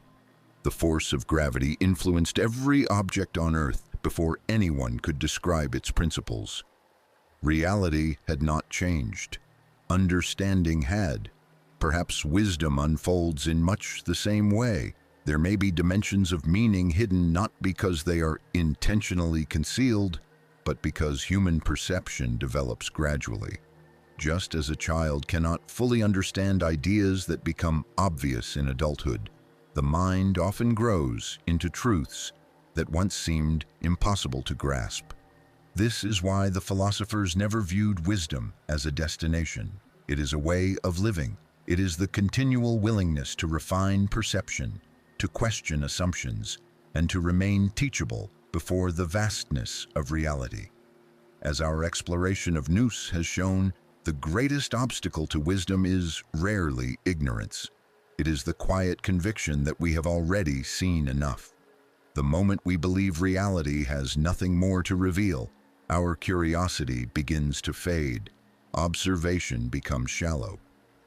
The force of gravity influenced every object on Earth before anyone could describe its principles. Reality had not changed. Understanding had. Perhaps wisdom unfolds in much the same way. There may be dimensions of meaning hidden not because they are intentionally concealed, but because human perception develops gradually. Just as a child cannot fully understand ideas that become obvious in adulthood, the mind often grows into truths that once seemed impossible to grasp. This is why the philosophers never viewed wisdom as a destination. It is a way of living. It is the continual willingness to refine perception, to question assumptions, and to remain teachable before the vastness of reality. As our exploration of Nous has shown, the greatest obstacle to wisdom is rarely ignorance. It is the quiet conviction that we have already seen enough. The moment we believe reality has nothing more to reveal, our curiosity begins to fade. Observation becomes shallow.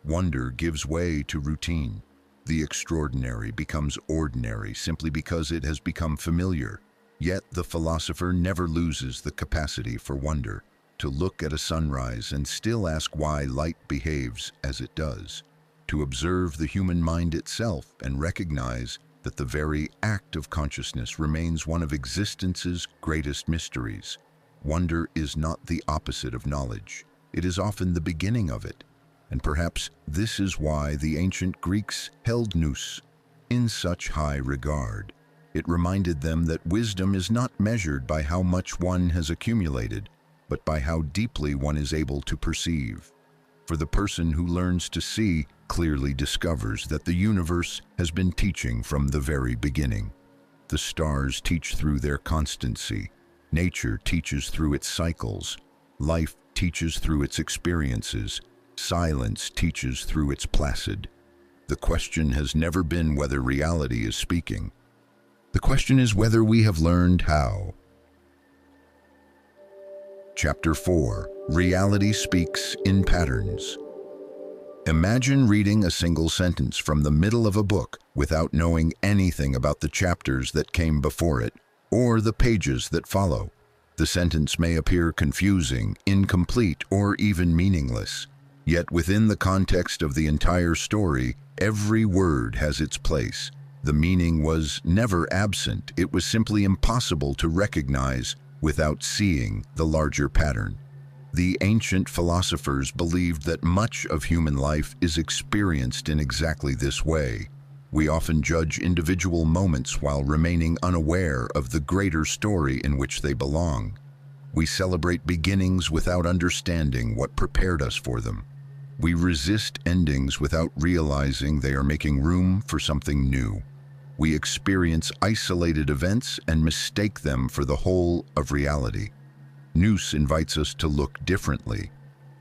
Wonder gives way to routine. The extraordinary becomes ordinary simply because it has become familiar. Yet the philosopher never loses the capacity for wonder, to look at a sunrise and still ask why light behaves as it does, to observe the human mind itself and recognize that the very act of consciousness remains one of existence's greatest mysteries. Wonder is not the opposite of knowledge. It is often the beginning of it. And perhaps this is why the ancient Greeks held nous in such high regard. It reminded them that wisdom is not measured by how much one has accumulated, but by how deeply one is able to perceive. For the person who learns to see clearly discovers that the universe has been teaching from the very beginning. The stars teach through their constancy. Nature teaches through its cycles. Life teaches through its experiences. Silence teaches through its placid. The question has never been whether reality is speaking. The question is whether we have learned how. Chapter 4. Reality Speaks in Patterns. Imagine reading a single sentence from the middle of a book without knowing anything about the chapters that came before it or the pages that follow. The sentence may appear confusing, incomplete, or even meaningless. Yet within the context of the entire story, every word has its place. The meaning was never absent. It was simply impossible to recognize without seeing the larger pattern. The ancient philosophers believed that much of human life is experienced in exactly this way. We often judge individual moments while remaining unaware of the greater story in which they belong. We celebrate beginnings without understanding what prepared us for them. We resist endings without realizing they are making room for something new. We experience isolated events and mistake them for the whole of reality. Nous invites us to look differently.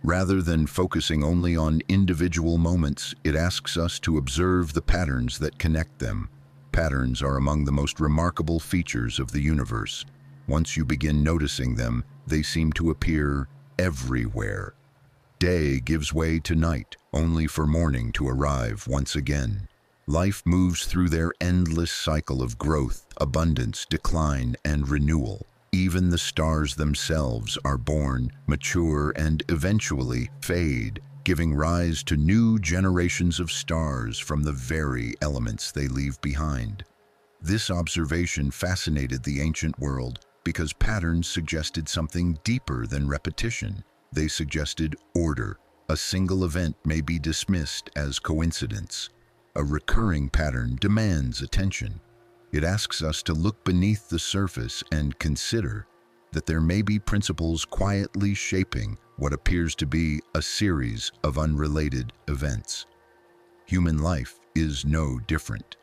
Rather than focusing only on individual moments, it asks us to observe the patterns that connect them. Patterns are among the most remarkable features of the universe. Once you begin noticing them, they seem to appear everywhere. Day gives way to night, only for morning to arrive once again. Life moves through their endless cycle of growth, abundance, decline, and renewal. Even the stars themselves are born, mature, and eventually fade, giving rise to new generations of stars from the very elements they leave behind. This observation fascinated the ancient world because patterns suggested something deeper than repetition. They suggested order. A single event may be dismissed as coincidence. A recurring pattern demands attention. It asks us to look beneath the surface and consider that there may be principles quietly shaping what appears to be a series of unrelated events. Human life is no different.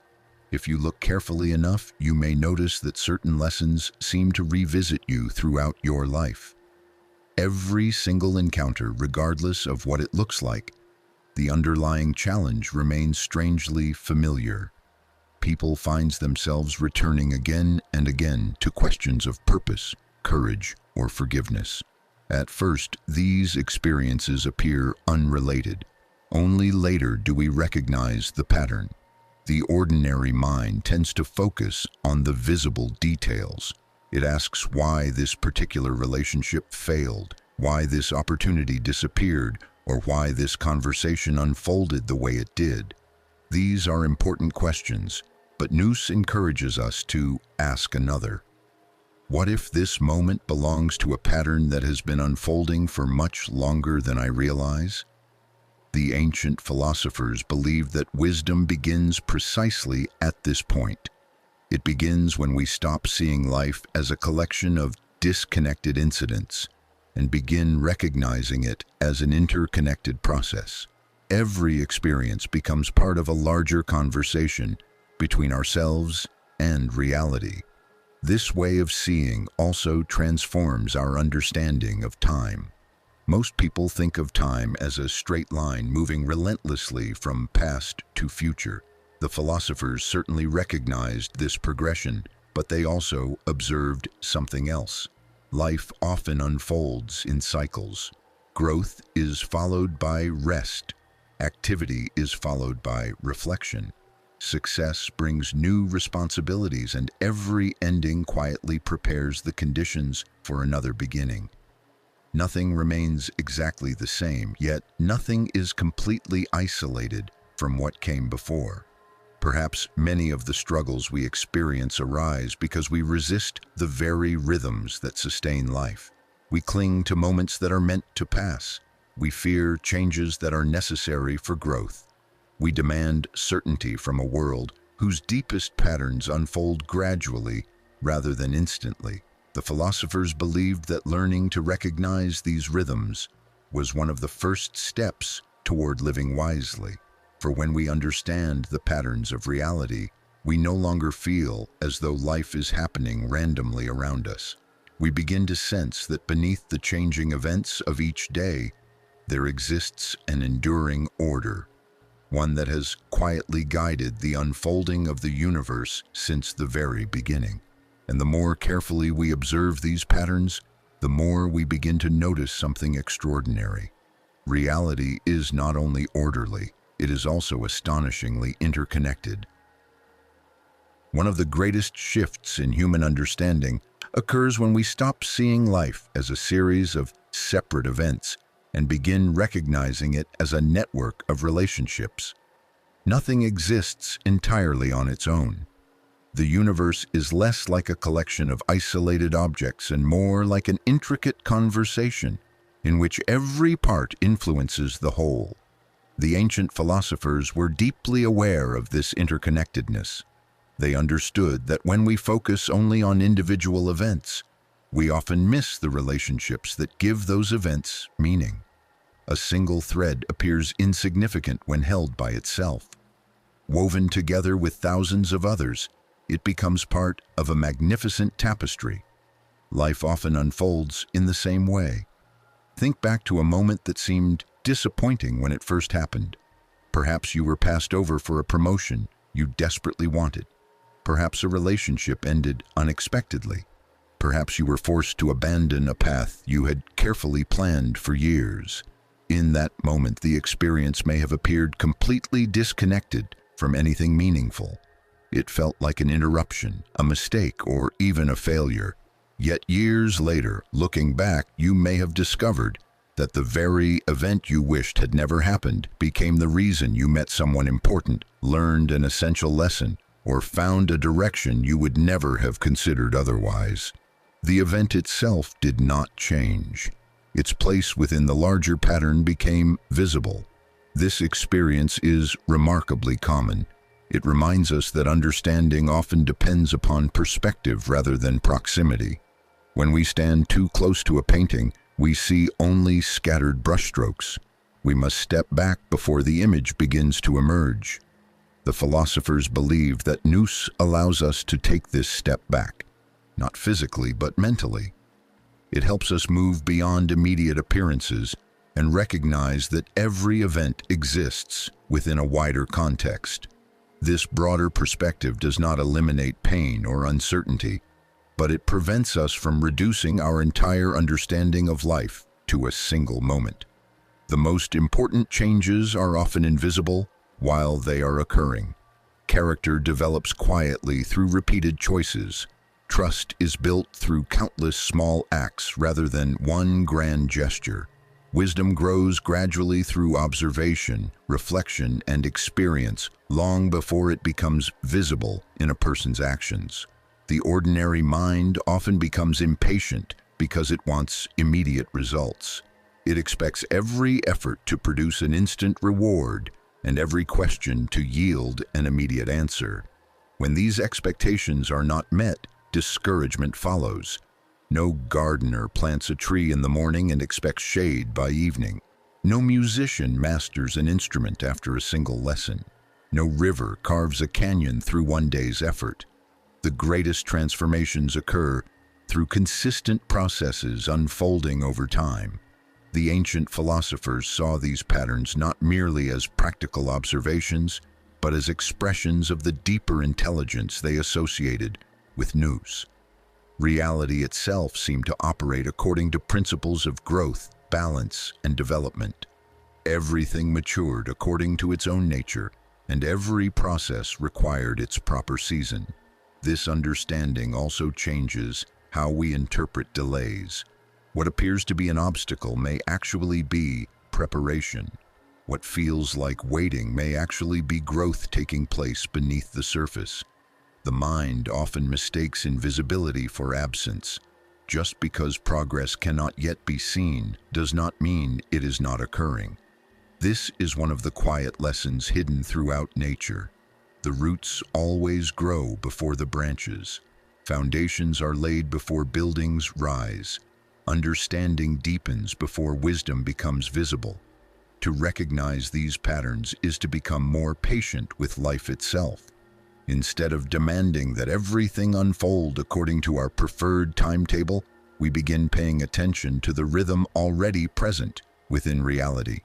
If you look carefully enough, you may notice that certain lessons seem to revisit you throughout your life. Every single encounter, regardless of what it looks like, the underlying challenge remains strangely familiar. People find themselves returning again and again to questions of purpose, courage, or forgiveness. At first, these experiences appear unrelated. Only later do we recognize the pattern. The ordinary mind tends to focus on the visible details. It asks why this particular relationship failed, why this opportunity disappeared, or why this conversation unfolded the way it did. These are important questions, but Nous encourages us to ask another. What if this moment belongs to a pattern that has been unfolding for much longer than I realize? The ancient philosophers believed that wisdom begins precisely at this point. It begins when we stop seeing life as a collection of disconnected incidents and begin recognizing it as an interconnected process. Every experience becomes part of a larger conversation between ourselves and reality. This way of seeing also transforms our understanding of time. Most people think of time as a straight line moving relentlessly from past to future. The philosophers certainly recognized this progression, but they also observed something else. Life often unfolds in cycles. Growth is followed by rest. Activity is followed by reflection. Success brings new responsibilities, and every ending quietly prepares the conditions for another beginning. Nothing remains exactly the same, yet nothing is completely isolated from what came before. Perhaps many of the struggles we experience arise because we resist the very rhythms that sustain life. We cling to moments that are meant to pass. We fear changes that are necessary for growth. We demand certainty from a world whose deepest patterns unfold gradually rather than instantly. The philosophers believed that learning to recognize these rhythms was one of the first steps toward living wisely. For when we understand the patterns of reality, we no longer feel as though life is happening randomly around us. We begin to sense that beneath the changing events of each day, there exists an enduring order, one that has quietly guided the unfolding of the universe since the very beginning. And the more carefully we observe these patterns, the more we begin to notice something extraordinary. Reality is not only orderly, it is also astonishingly interconnected. One of the greatest shifts in human understanding occurs when we stop seeing life as a series of separate events and begin recognizing it as a network of relationships. Nothing exists entirely on its own. The universe is less like a collection of isolated objects and more like an intricate conversation in which every part influences the whole. The ancient philosophers were deeply aware of this interconnectedness. They understood that when we focus only on individual events, we often miss the relationships that give those events meaning. A single thread appears insignificant when held by itself. Woven together with thousands of others, it becomes part of a magnificent tapestry. Life often unfolds in the same way. Think back to a moment that seemed disappointing when it first happened. Perhaps you were passed over for a promotion you desperately wanted. Perhaps a relationship ended unexpectedly. Perhaps you were forced to abandon a path you had carefully planned for years. In that moment, the experience may have appeared completely disconnected from anything meaningful. It felt like an interruption, a mistake, or even a failure. Yet years later, looking back, you may have discovered that the very event you wished had never happened became the reason you met someone important, learned an essential lesson, or found a direction you would never have considered otherwise. The event itself did not change. Its place within the larger pattern became visible. This experience is remarkably common. It reminds us that understanding often depends upon perspective rather than proximity. When we stand too close to a painting, we see only scattered brushstrokes. We must step back before the image begins to emerge. The philosophers believe that Nous allows us to take this step back, not physically but mentally. It helps us move beyond immediate appearances and recognize that every event exists within a wider context. This broader perspective does not eliminate pain or uncertainty, but it prevents us from reducing our entire understanding of life to a single moment. The most important changes are often invisible while they are occurring. Character develops quietly through repeated choices. Trust is built through countless small acts rather than one grand gesture. Wisdom grows gradually through observation, reflection, and experience, long before it becomes visible in a person's actions. The ordinary mind often becomes impatient because it wants immediate results. It expects every effort to produce an instant reward and every question to yield an immediate answer. When these expectations are not met, discouragement follows. No gardener plants a tree in the morning and expects shade by evening. No musician masters an instrument after a single lesson. No river carves a canyon through one day's effort. The greatest transformations occur through consistent processes unfolding over time. The ancient philosophers saw these patterns not merely as practical observations, but as expressions of the deeper intelligence they associated with Nous. Reality itself seemed to operate according to principles of growth, balance, and development. Everything matured according to its own nature, and every process required its proper season. This understanding also changes how we interpret delays. What appears to be an obstacle may actually be preparation. What feels like waiting may actually be growth taking place beneath the surface. The mind often mistakes invisibility for absence. Just because progress cannot yet be seen does not mean it is not occurring. This is one of the quiet lessons hidden throughout nature. The roots always grow before the branches. Foundations are laid before buildings rise. Understanding deepens before wisdom becomes visible. To recognize these patterns is to become more patient with life itself. Instead of demanding that everything unfold according to our preferred timetable, we begin paying attention to the rhythm already present within reality.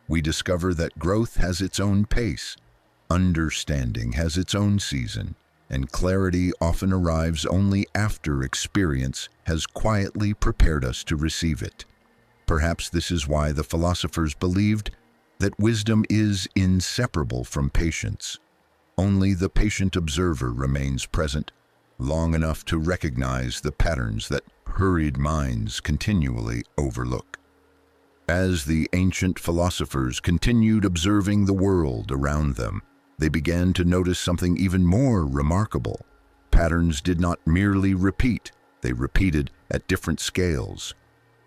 We discover that growth has its own pace, understanding has its own season, and clarity often arrives only after experience has quietly prepared us to receive it. Perhaps this is why the philosophers believed that wisdom is inseparable from patience. Only the patient observer remains present long enough to recognize the patterns that hurried minds continually overlook. As the ancient philosophers continued observing the world around them, they began to notice something even more remarkable. Patterns did not merely repeat, they repeated at different scales.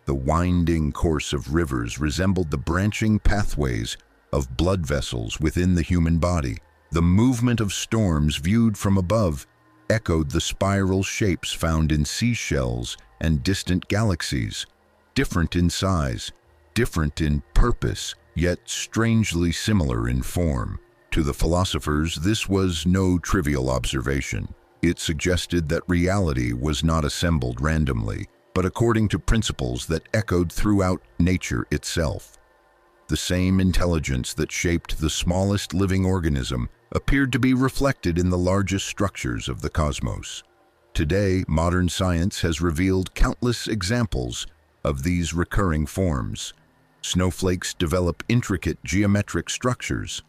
The winding course of rivers resembled the branching pathways of blood vessels within the human body. The movement of storms viewed from above echoed the spiral shapes found in seashells and distant galaxies, different in size, different in purpose, yet strangely similar in form. To the philosophers, this was no trivial observation. It suggested that reality was not assembled randomly, but according to principles that echoed throughout nature itself. The same intelligence that shaped the smallest living organism appeared to be reflected in the largest structures of the cosmos. Today, modern science has revealed countless examples of these recurring forms. Snowflakes develop intricate geometric structures.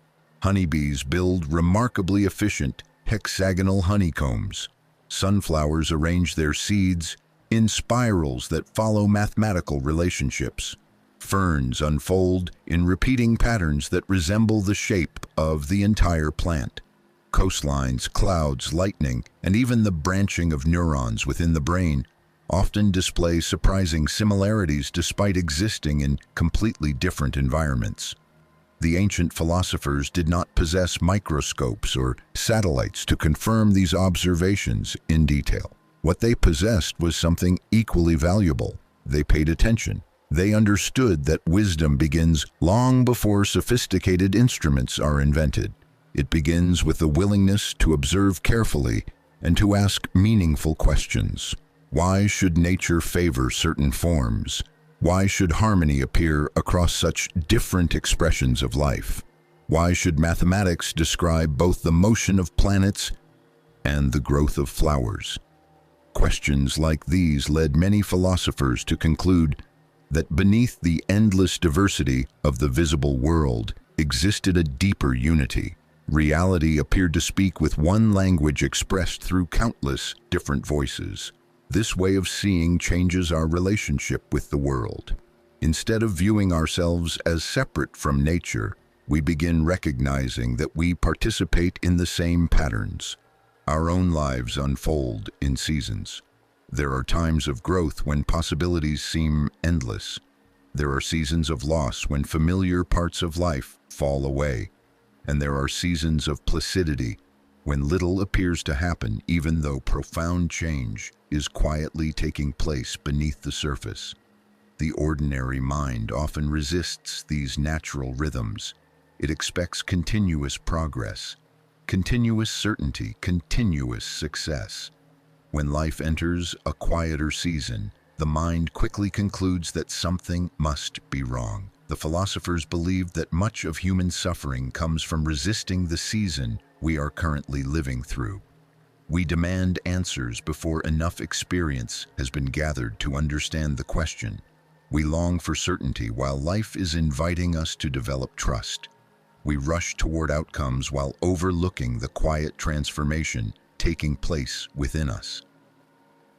Honeybees build remarkably efficient hexagonal honeycombs. Sunflowers arrange their seeds in spirals that follow mathematical relationships. Ferns unfold in repeating patterns that resemble the shape of the entire plant. Coastlines, clouds, lightning, and even the branching of neurons within the brain often display surprising similarities despite existing in completely different environments. The ancient philosophers did not possess microscopes or satellites to confirm these observations in detail. What they possessed was something equally valuable. They paid attention. They understood that wisdom begins long before sophisticated instruments are invented. It begins with the willingness to observe carefully and to ask meaningful questions. Why should nature favor certain forms? Why should harmony appear across such different expressions of life? Why should mathematics describe both the motion of planets and the growth of flowers? Questions like these led many philosophers to conclude that beneath the endless diversity of the visible world existed a deeper unity. Reality appeared to speak with one language expressed through countless different voices. This way of seeing changes our relationship with the world. Instead of viewing ourselves as separate from nature, we begin recognizing that we participate in the same patterns. Our own lives unfold in seasons. There are times of growth when possibilities seem endless. There are seasons of loss when familiar parts of life fall away. And there are seasons of placidity when little appears to happen even though profound change is quietly taking place beneath the surface. The ordinary mind often resists these natural rhythms. It expects continuous progress, continuous certainty, continuous success. When life enters a quieter season, the mind quickly concludes that something must be wrong. The philosophers believed that much of human suffering comes from resisting the season we are currently living through. We demand answers before enough experience has been gathered to understand the question. We long for certainty while life is inviting us to develop trust. We rush toward outcomes while overlooking the quiet transformation taking place within us.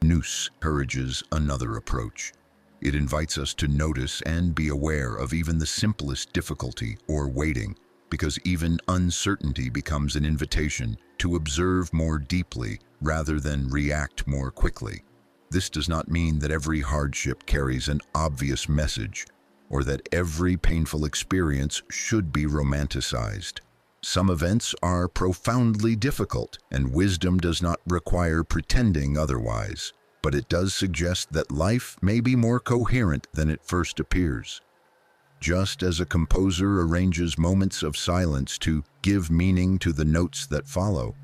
Nous encourages another approach. It invites us to notice and be aware of even the simplest difficulty or waiting, because even uncertainty becomes an invitation to observe more deeply rather than react more quickly. This does not mean that every hardship carries an obvious message, or that every painful experience should be romanticized. Some events are profoundly difficult, and wisdom does not require pretending otherwise, but it does suggest that life may be more coherent than it first appears. Just as a composer arranges moments of silence to give meaning to the notes that follow,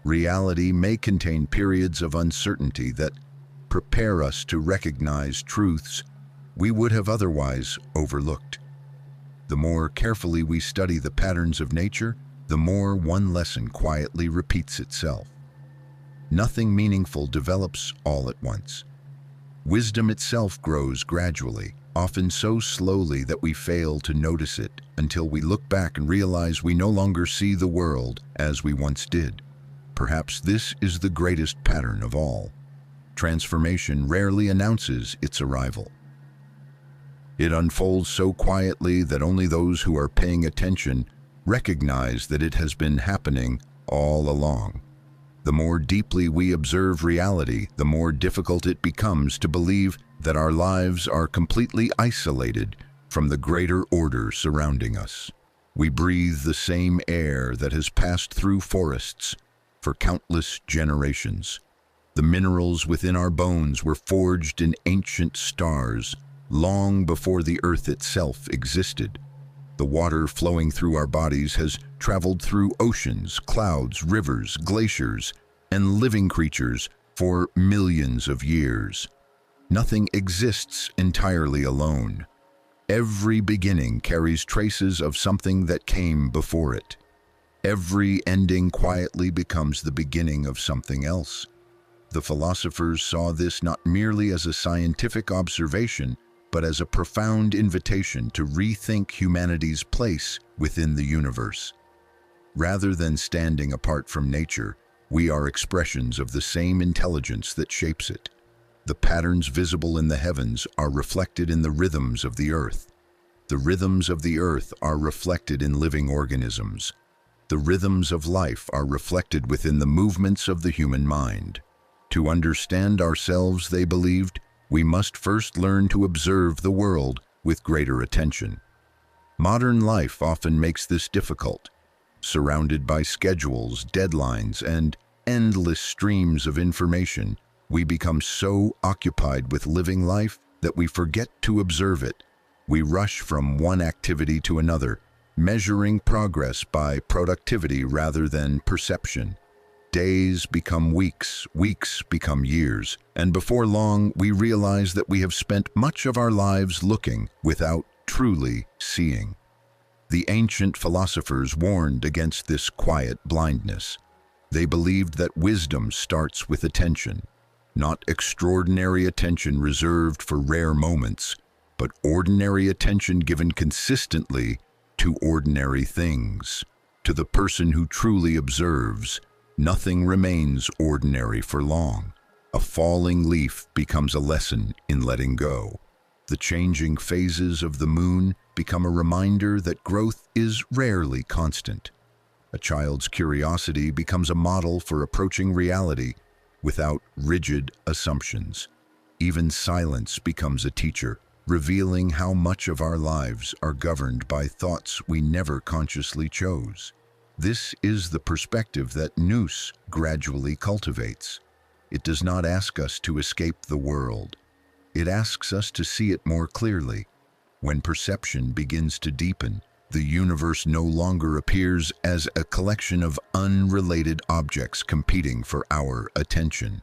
reality may contain periods of uncertainty that prepare us to recognize truths we would have otherwise overlooked. The more carefully we study the patterns of nature, the more one lesson quietly repeats itself. Nothing meaningful develops all at once. Wisdom itself grows gradually, often so slowly that we fail to notice it until we look back and realize we no longer see the world as we once did. Perhaps this is the greatest pattern of all. Transformation rarely announces its arrival. It unfolds so quietly that only those who are paying attention recognize that it has been happening all along. The more deeply we observe reality, the more difficult it becomes to believe that our lives are completely isolated from the greater order surrounding us. We breathe the same air that has passed through forests for countless generations. The minerals within our bones were forged in ancient stars, long before the earth itself existed. The water flowing through our bodies has traveled through oceans, clouds, rivers, glaciers, and living creatures for millions of years. Nothing exists entirely alone. Every beginning carries traces of something that came before it. Every ending quietly becomes the beginning of something else. The philosophers saw this not merely as a scientific observation, but as a profound invitation to rethink humanity's place within the universe. Rather than standing apart from nature, we are expressions of the same intelligence that shapes it. The patterns visible in the heavens are reflected in the rhythms of the earth. The rhythms of the earth are reflected in living organisms. The rhythms of life are reflected within the movements of the human mind. To understand ourselves, they believed, we must first learn to observe the world with greater attention. Modern life often makes this difficult. Surrounded by schedules, deadlines, and endless streams of information, we become so occupied with living life that we forget to observe it. We rush from one activity to another, measuring progress by productivity rather than perception. Days become weeks, weeks become years, and before long we realize that we have spent much of our lives looking without truly seeing. The ancient philosophers warned against this quiet blindness. They believed that wisdom starts with attention, not extraordinary attention reserved for rare moments, but ordinary attention given consistently to ordinary things. To the person who truly observes, nothing remains ordinary for long. A falling leaf becomes a lesson in letting go. The changing phases of the moon become a reminder that growth is rarely constant. A child's curiosity becomes a model for approaching reality without rigid assumptions. Even silence becomes a teacher, revealing how much of our lives are governed by thoughts we never consciously chose. This is the perspective that Nous gradually cultivates. It does not ask us to escape the world. It asks us to see it more clearly. When perception begins to deepen, the universe no longer appears as a collection of unrelated objects competing for our attention.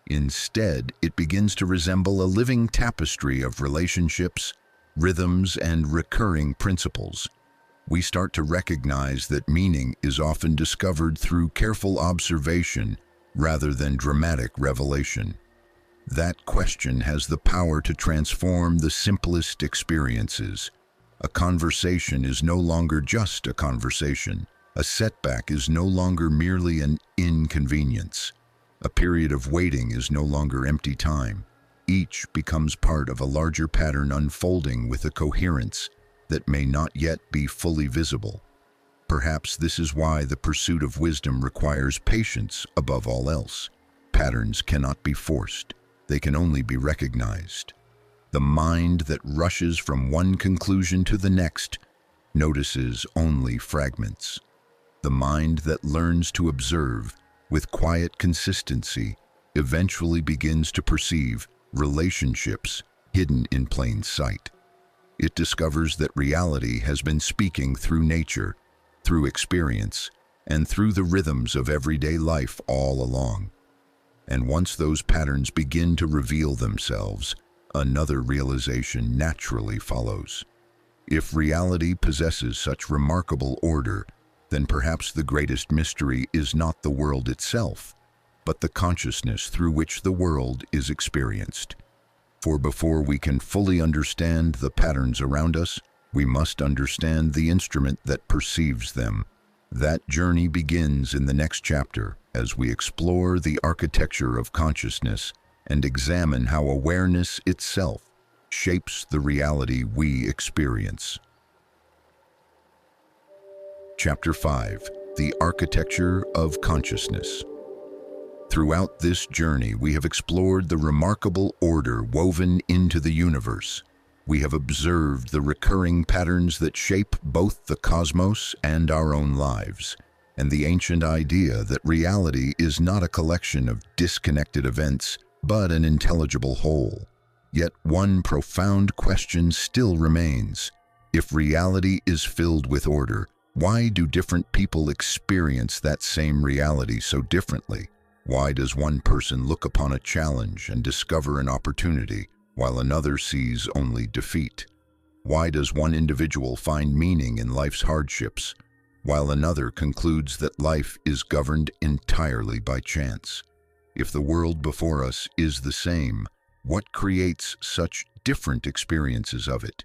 Instead, it begins to resemble a living tapestry of relationships, rhythms, and recurring principles. We start to recognize that meaning is often discovered through careful observation rather than dramatic revelation. That question has the power to transform the simplest experiences. A conversation is no longer just a conversation. A setback is no longer merely an inconvenience. A period of waiting is no longer empty time. Each becomes part of a larger pattern unfolding with a coherence that may not yet be fully visible. Perhaps this is why the pursuit of wisdom requires patience above all else. Patterns cannot be forced. They can only be recognized. The mind that rushes from one conclusion to the next notices only fragments. The mind that learns to observe with quiet consistency eventually begins to perceive relationships hidden in plain sight. It discovers that reality has been speaking through nature, through experience, and through the rhythms of everyday life all along. And once those patterns begin to reveal themselves, another realization naturally follows. If reality possesses such remarkable order, then perhaps the greatest mystery is not the world itself, but the consciousness through which the world is experienced. For before we can fully understand the patterns around us, we must understand the instrument that perceives them. That journey begins in the next chapter as we explore the architecture of consciousness and examine how awareness itself shapes the reality we experience. Chapter 5: The Architecture of Consciousness. Throughout this journey, we have explored the remarkable order woven into the universe. We have observed the recurring patterns that shape both the cosmos and our own lives, and the ancient idea that reality is not a collection of disconnected events, but an intelligible whole. Yet one profound question still remains. If reality is filled with order, why do different people experience that same reality so differently? Why does one person look upon a challenge and discover an opportunity, while another sees only defeat? Why does one individual find meaning in life's hardships, while another concludes that life is governed entirely by chance? If the world before us is the same, what creates such different experiences of it?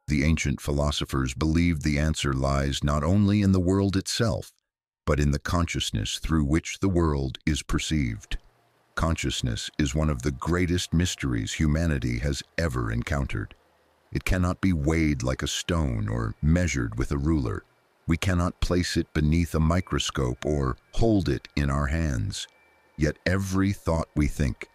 The ancient philosophers believed the answer lies not only in the world itself, but in the consciousness through which the world is perceived. Consciousness is one of the greatest mysteries humanity has ever encountered. It cannot be weighed like a stone or measured with a ruler. We cannot place it beneath a microscope or hold it in our hands. Yet every thought we think,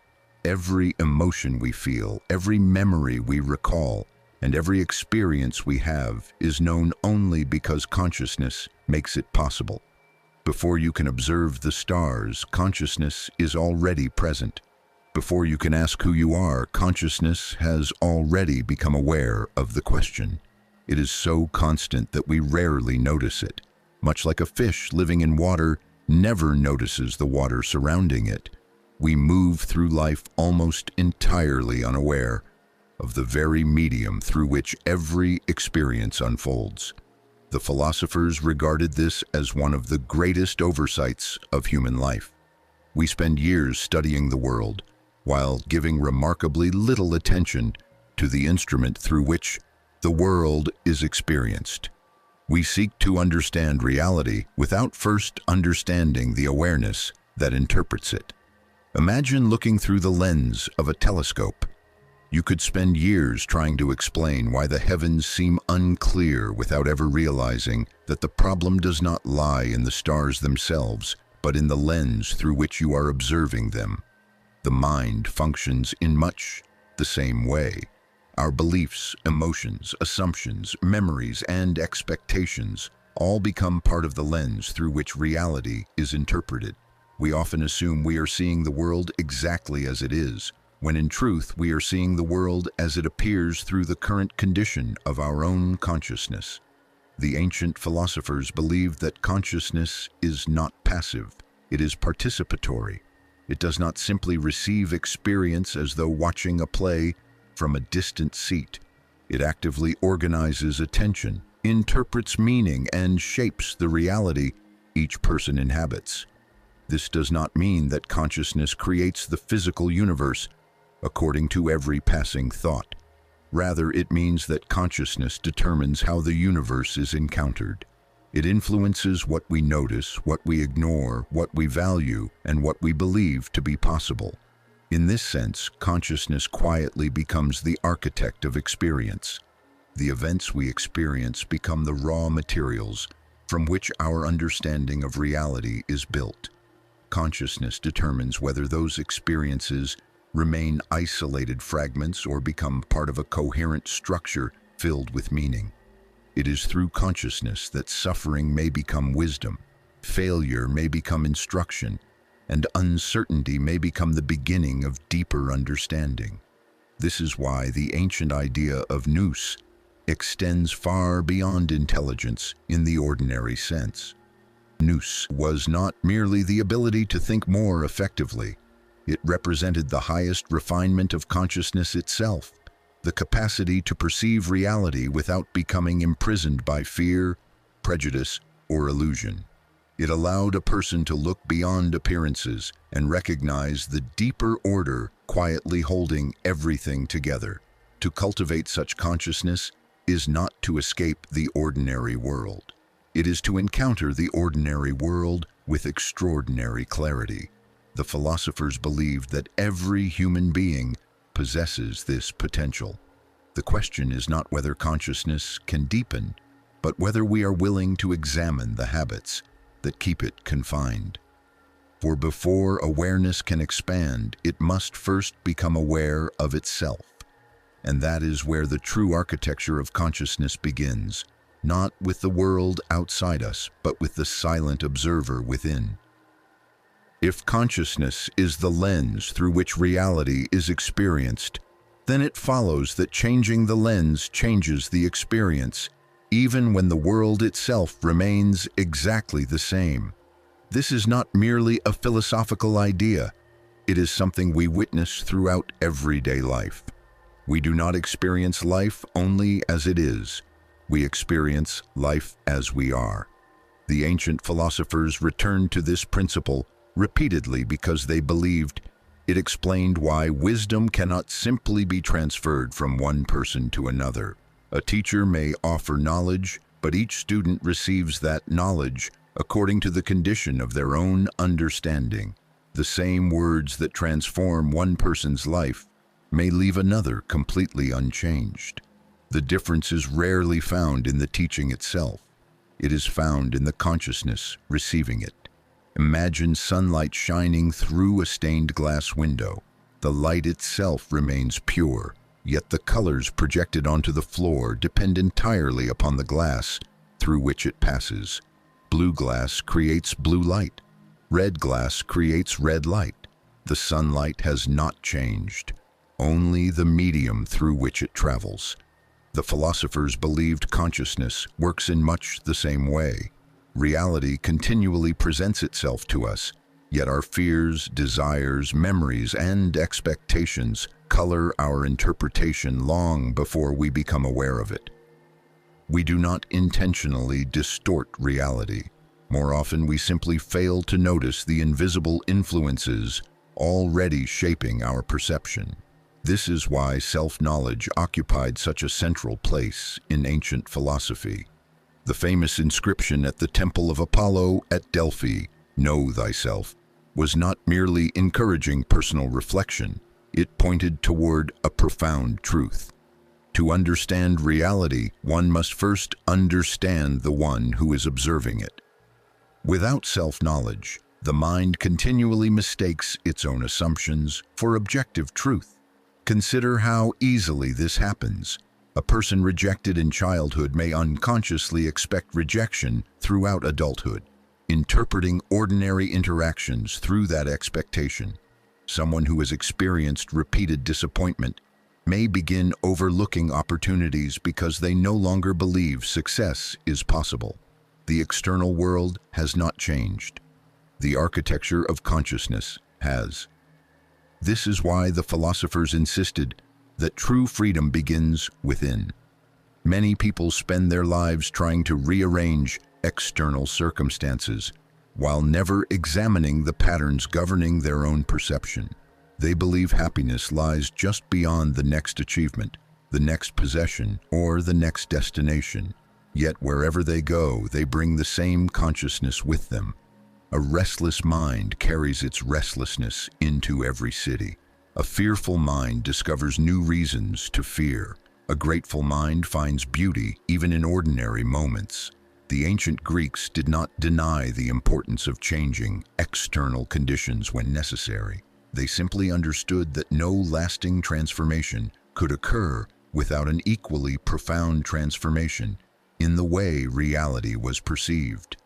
every emotion we feel, every memory we recall, and every experience we have is known only because consciousness makes it possible. Before you can observe the stars, consciousness is already present. Before you can ask who you are, consciousness has already become aware of the question. It is so constant that we rarely notice it. Much like a fish living in water never notices the water surrounding it, we move through life almost entirely unaware of the very medium through which every experience unfolds. The philosophers regarded this as one of the greatest oversights of human life. We spend years studying the world, while giving remarkably little attention to the instrument through which the world is experienced. We seek to understand reality without first understanding the awareness that interprets it. Imagine looking through the lens of a telescope. You could spend years trying to explain why the heavens seem unclear without ever realizing that the problem does not lie in the stars themselves, but in the lens through which you are observing them. The mind functions in much the same way. Our beliefs, emotions, assumptions, memories, and expectations all become part of the lens through which reality is interpreted. We often assume we are seeing the world exactly as it is, when in truth we are seeing the world as it appears through the current condition of our own consciousness. The ancient philosophers believed that consciousness is not passive, it is participatory. It does not simply receive experience as though watching a play from a distant seat. It actively organizes attention, interprets meaning, and shapes the reality each person inhabits. This does not mean that consciousness creates the physical universe according to every passing thought. Rather, it means that consciousness determines how the universe is encountered. It influences what we notice, what we ignore, what we value, and what we believe to be possible. In this sense, consciousness quietly becomes the architect of experience. The events we experience become the raw materials from which our understanding of reality is built. Consciousness determines whether those experiences remain isolated fragments or become part of a coherent structure filled with meaning. It is through consciousness that suffering may become wisdom, failure may become instruction, and uncertainty may become the beginning of deeper understanding. This is why the ancient idea of nous extends far beyond intelligence in the ordinary sense. Nous was not merely the ability to think more effectively. It represented the highest refinement of consciousness itself, the capacity to perceive reality without becoming imprisoned by fear, prejudice, or illusion. It allowed a person to look beyond appearances and recognize the deeper order quietly holding everything together. To cultivate such consciousness is not to escape the ordinary world. It is to encounter the ordinary world with extraordinary clarity. The philosophers believed that every human being possesses this potential. The question is not whether consciousness can deepen, but whether we are willing to examine the habits that keep it confined. For before awareness can expand, it must first become aware of itself. And that is where the true architecture of consciousness begins, not with the world outside us, but with the silent observer within. If consciousness is the lens through which reality is experienced, then it follows that changing the lens changes the experience, even when the world itself remains exactly the same. This is not merely a philosophical idea. It is something we witness throughout everyday life. We do not experience life only as it is. We experience life as we are. The ancient philosophers returned to this principle repeatedly because they believed it explained why wisdom cannot simply be transferred from one person to another. A teacher may offer knowledge, but each student receives that knowledge according to the condition of their own understanding. The same words that transform one person's life may leave another completely unchanged. The difference is rarely found in the teaching itself. It is found in the consciousness receiving it. Imagine sunlight shining through a stained glass window. The light itself remains pure, yet the colors projected onto the floor depend entirely upon the glass through which it passes. Blue glass creates blue light. Red glass creates red light. The sunlight has not changed, only the medium through which it travels. The philosophers believed consciousness works in much the same way. Reality continually presents itself to us, yet our fears, desires, memories, and expectations color our interpretation long before we become aware of it. We do not intentionally distort reality. More often, we simply fail to notice the invisible influences already shaping our perception. This is why self-knowledge occupied such a central place in ancient philosophy. The famous inscription at the Temple of Apollo at Delphi, "Know thyself," was not merely encouraging personal reflection. It pointed toward a profound truth. To understand reality, one must first understand the one who is observing it. Without self-knowledge, the mind continually mistakes its own assumptions for objective truth. Consider how easily this happens. A person rejected in childhood may unconsciously expect rejection throughout adulthood, interpreting ordinary interactions through that expectation. Someone who has experienced repeated disappointment may begin overlooking opportunities because they no longer believe success is possible. The external world has not changed. The architecture of consciousness has. This is why the philosophers insisted that true freedom begins within. Many people spend their lives trying to rearrange external circumstances while never examining the patterns governing their own perception. They believe happiness lies just beyond the next achievement, the next possession, or the next destination. Yet wherever they go, they bring the same consciousness with them. A restless mind carries its restlessness into every city. A fearful mind discovers new reasons to fear. A grateful mind finds beauty even in ordinary moments. The ancient Greeks did not deny the importance of changing external conditions when necessary. They simply understood that no lasting transformation could occur without an equally profound transformation in the way reality was perceived.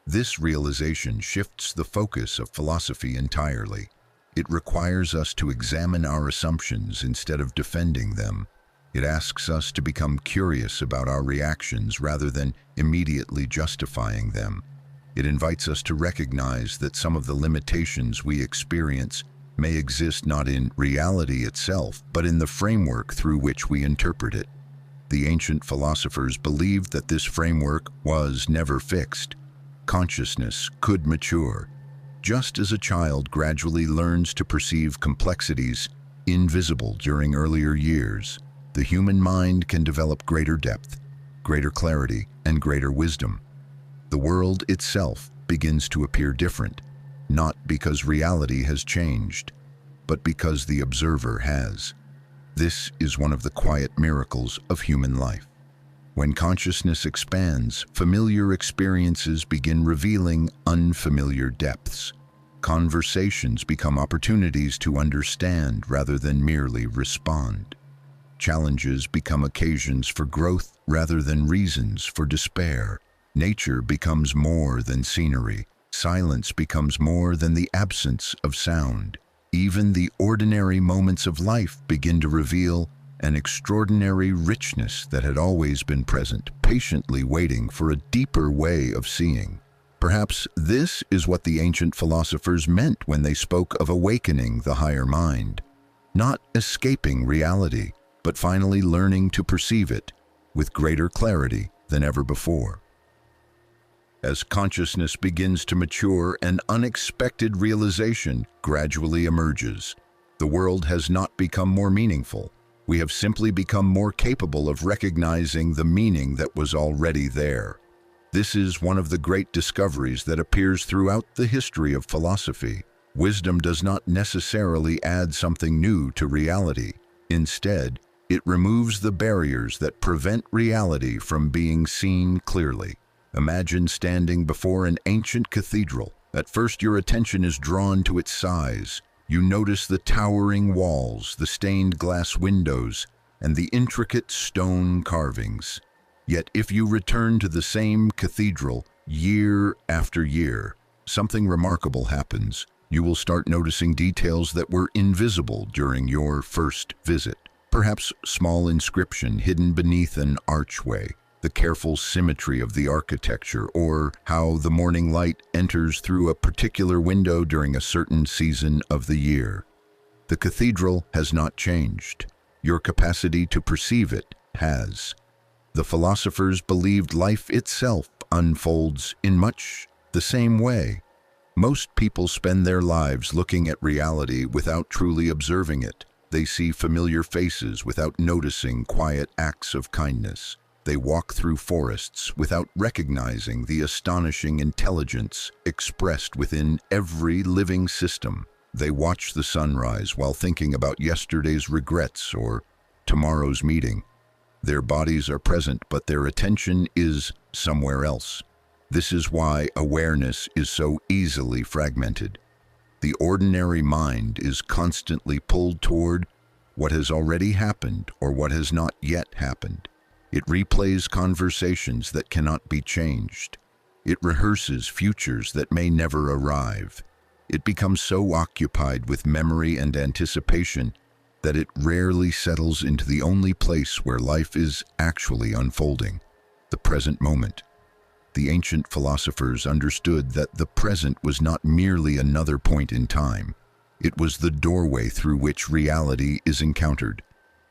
This realization shifts the focus of philosophy entirely. It requires us to examine our assumptions instead of defending them. It asks us to become curious about our reactions rather than immediately justifying them. It invites us to recognize that some of the limitations we experience may exist not in reality itself, but in the framework through which we interpret it. The ancient philosophers believed that this framework was never fixed. Consciousness could mature. Just as a child gradually learns to perceive complexities invisible during earlier years, the human mind can develop greater depth, greater clarity, and greater wisdom. The world itself begins to appear different, not because reality has changed, but because the observer has. This is one of the quiet miracles of human life. When consciousness expands, familiar experiences begin revealing unfamiliar depths. Conversations become opportunities to understand rather than merely respond. Challenges become occasions for growth rather than reasons for despair. Nature becomes more than scenery. Silence becomes more than the absence of sound. Even the ordinary moments of life begin to reveal an extraordinary richness that had always been present, patiently waiting for a deeper way of seeing. Perhaps this is what the ancient philosophers meant when they spoke of awakening the higher mind. Not escaping reality, but finally learning to perceive it with greater clarity than ever before. As consciousness begins to mature, an unexpected realization gradually emerges. The world has not become more meaningful. We have simply become more capable of recognizing the meaning that was already there. This is one of the great discoveries that appears throughout the history of philosophy. Wisdom does not necessarily add something new to reality. Instead, it removes the barriers that prevent reality from being seen clearly. Imagine standing before an ancient cathedral. At first, your attention is drawn to its size. You notice the towering walls, the stained glass windows, and the intricate stone carvings. Yet if you return to the same cathedral year after year, something remarkable happens. You will start noticing details that were invisible during your first visit. Perhaps small inscription hidden beneath an archway, the careful symmetry of the architecture, or how the morning light enters through a particular window during a certain season of the year. The cathedral has not changed. Your capacity to perceive it has. The philosophers believed life itself unfolds in much the same way. Most people spend their lives looking at reality without truly observing it. They see familiar faces without noticing quiet acts of kindness. They walk through forests without recognizing the astonishing intelligence expressed within every living system. They watch the sunrise while thinking about yesterday's regrets or tomorrow's meeting. Their bodies are present, but their attention is somewhere else. This is why awareness is so easily fragmented. The ordinary mind is constantly pulled toward what has already happened or what has not yet happened. It replays conversations that cannot be changed. It rehearses futures that may never arrive. It becomes so occupied with memory and anticipation that it rarely settles into the only place where life is actually unfolding, the present moment. The ancient philosophers understood that the present was not merely another point in time. It was the doorway through which reality is encountered.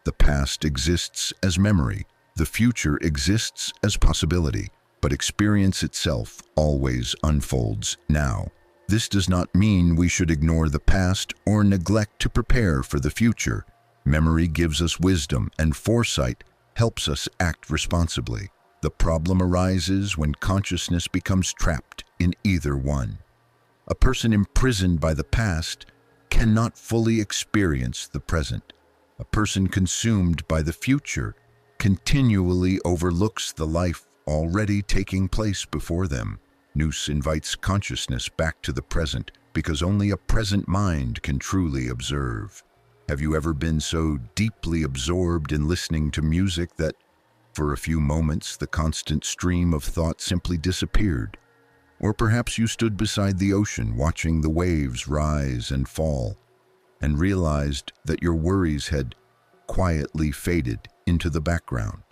The past exists as memory. The future exists as possibility, but experience itself always unfolds now. This does not mean we should ignore the past or neglect to prepare for the future. Memory gives us wisdom, and foresight helps us act responsibly. The problem arises when consciousness becomes trapped in either one. A person imprisoned by the past cannot fully experience the present. A person consumed by the future continually overlooks the life already taking place before them. Nous invites consciousness back to the present because only a present mind can truly observe. Have you ever been so deeply absorbed in listening to music that, for a few moments, the constant stream of thought simply disappeared? Or perhaps you stood beside the ocean watching the waves rise and fall and realized that your worries had quietly faded into the background.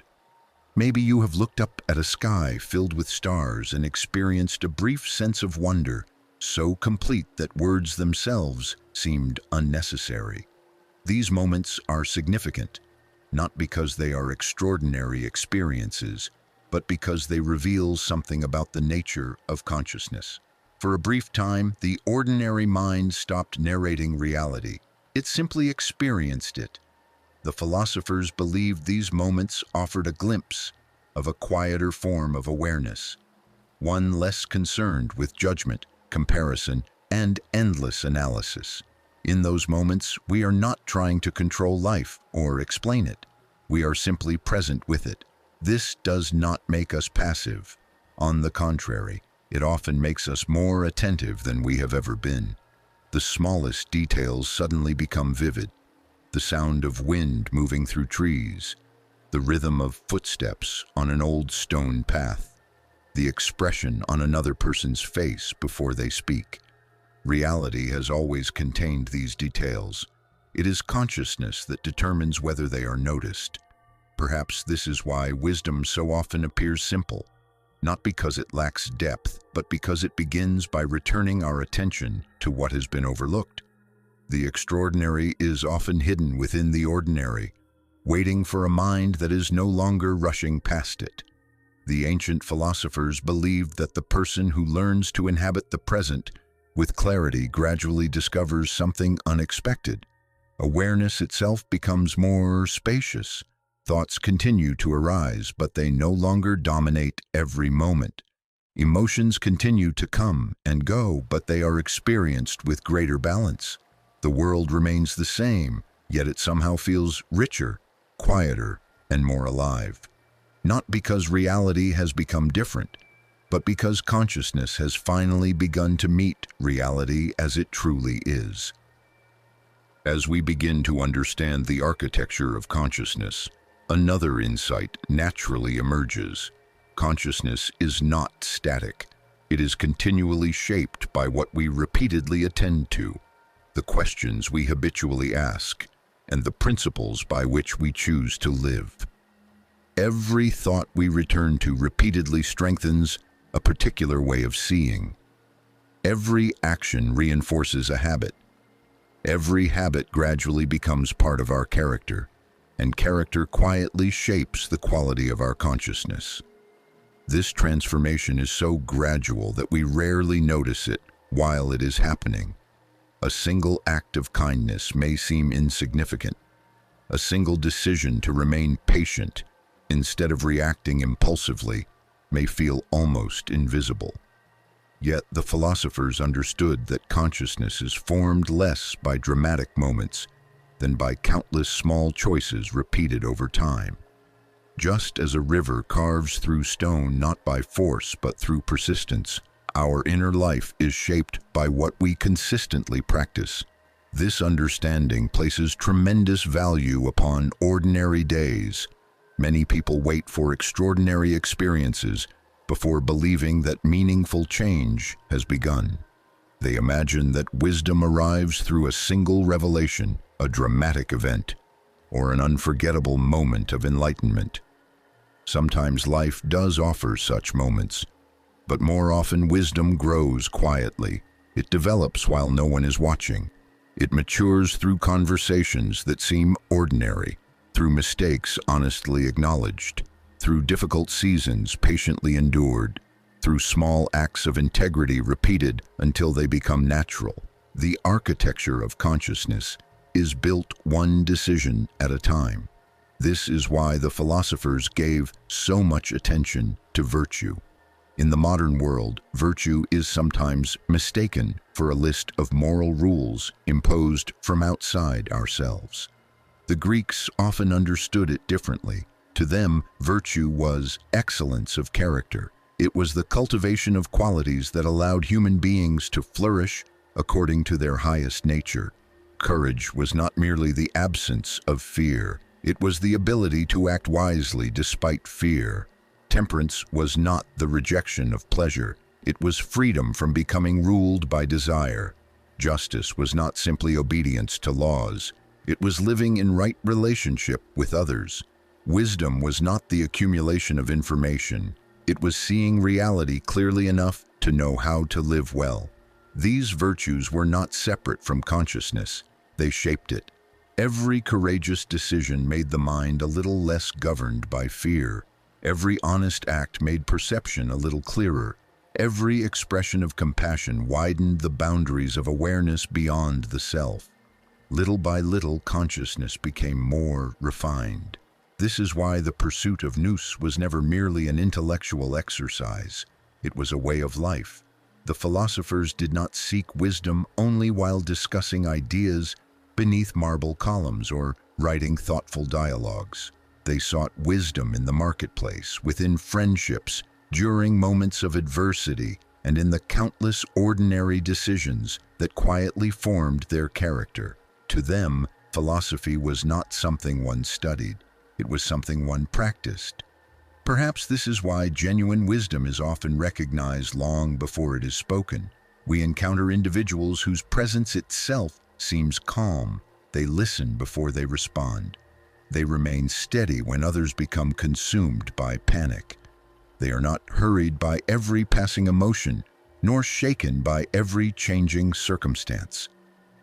Maybe you have looked up at a sky filled with stars and experienced a brief sense of wonder, so complete that words themselves seemed unnecessary. These moments are significant, not because they are extraordinary experiences, but because they reveal something about the nature of consciousness. For a brief time, the ordinary mind stopped narrating reality. It simply experienced it. The philosophers believed these moments offered a glimpse of a quieter form of awareness, one less concerned with judgment, comparison, and endless analysis. In those moments, we are not trying to control life or explain it. We are simply present with it. This does not make us passive. On the contrary, it often makes us more attentive than we have ever been. The smallest details suddenly become vivid. The sound of wind moving through trees, the rhythm of footsteps on an old stone path, the expression on another person's face before they speak. Reality has always contained these details. It is consciousness that determines whether they are noticed. Perhaps this is why wisdom so often appears simple, not because it lacks depth, but because it begins by returning our attention to what has been overlooked. The extraordinary is often hidden within the ordinary, waiting for a mind that is no longer rushing past it. The ancient philosophers believed that the person who learns to inhabit the present with clarity gradually discovers something unexpected. Awareness itself becomes more spacious. Thoughts continue to arise, but they no longer dominate every moment. Emotions continue to come and go, but they are experienced with greater balance. The world remains the same, yet it somehow feels richer, quieter, and more alive. Not because reality has become different, but because consciousness has finally begun to meet reality as it truly is. As we begin to understand the architecture of consciousness, another insight naturally emerges. Consciousness is not static. It is continually shaped by what we repeatedly attend to, the questions we habitually ask, and the principles by which we choose to live. Every thought we return to repeatedly strengthens a particular way of seeing. Every action reinforces a habit. Every habit gradually becomes part of our character, and character quietly shapes the quality of our consciousness. This transformation is so gradual that we rarely notice it while it is happening. A single act of kindness may seem insignificant. A single decision to remain patient instead of reacting impulsively may feel almost invisible. Yet the philosophers understood that consciousness is formed less by dramatic moments than by countless small choices repeated over time. Just as a river carves through stone not by force but through persistence, our inner life is shaped by what we consistently practice. This understanding places tremendous value upon ordinary days. Many people wait for extraordinary experiences before believing that meaningful change has begun. They imagine that wisdom arrives through a single revelation, a dramatic event, or an unforgettable moment of enlightenment. Sometimes life does offer such moments, but more often wisdom grows quietly. It develops while no one is watching. It matures through conversations that seem ordinary, through mistakes honestly acknowledged, through difficult seasons patiently endured, through small acts of integrity repeated until they become natural. The architecture of consciousness is built one decision at a time. This is why the philosophers gave so much attention to virtue. In the modern world, virtue is sometimes mistaken for a list of moral rules imposed from outside ourselves. The Greeks often understood it differently. To them, virtue was excellence of character. It was the cultivation of qualities that allowed human beings to flourish according to their highest nature. Courage was not merely the absence of fear. It was the ability to act wisely despite fear. Temperance was not the rejection of pleasure. It was freedom from becoming ruled by desire. Justice was not simply obedience to laws. It was living in right relationship with others. Wisdom was not the accumulation of information. It was seeing reality clearly enough to know how to live well. These virtues were not separate from consciousness. They shaped it. Every courageous decision made the mind a little less governed by fear. Every honest act made perception a little clearer. Every expression of compassion widened the boundaries of awareness beyond the self. Little by little, consciousness became more refined. This is why the pursuit of nous was never merely an intellectual exercise. It was a way of life. The philosophers did not seek wisdom only while discussing ideas beneath marble columns or writing thoughtful dialogues. They sought wisdom in the marketplace, within friendships, during moments of adversity, and in the countless ordinary decisions that quietly formed their character. To them, philosophy was not something one studied. It was something one practiced. Perhaps this is why genuine wisdom is often recognized long before it is spoken. We encounter individuals whose presence itself seems calm. They listen before they respond. They remain steady when others become consumed by panic. They are not hurried by every passing emotion, nor shaken by every changing circumstance.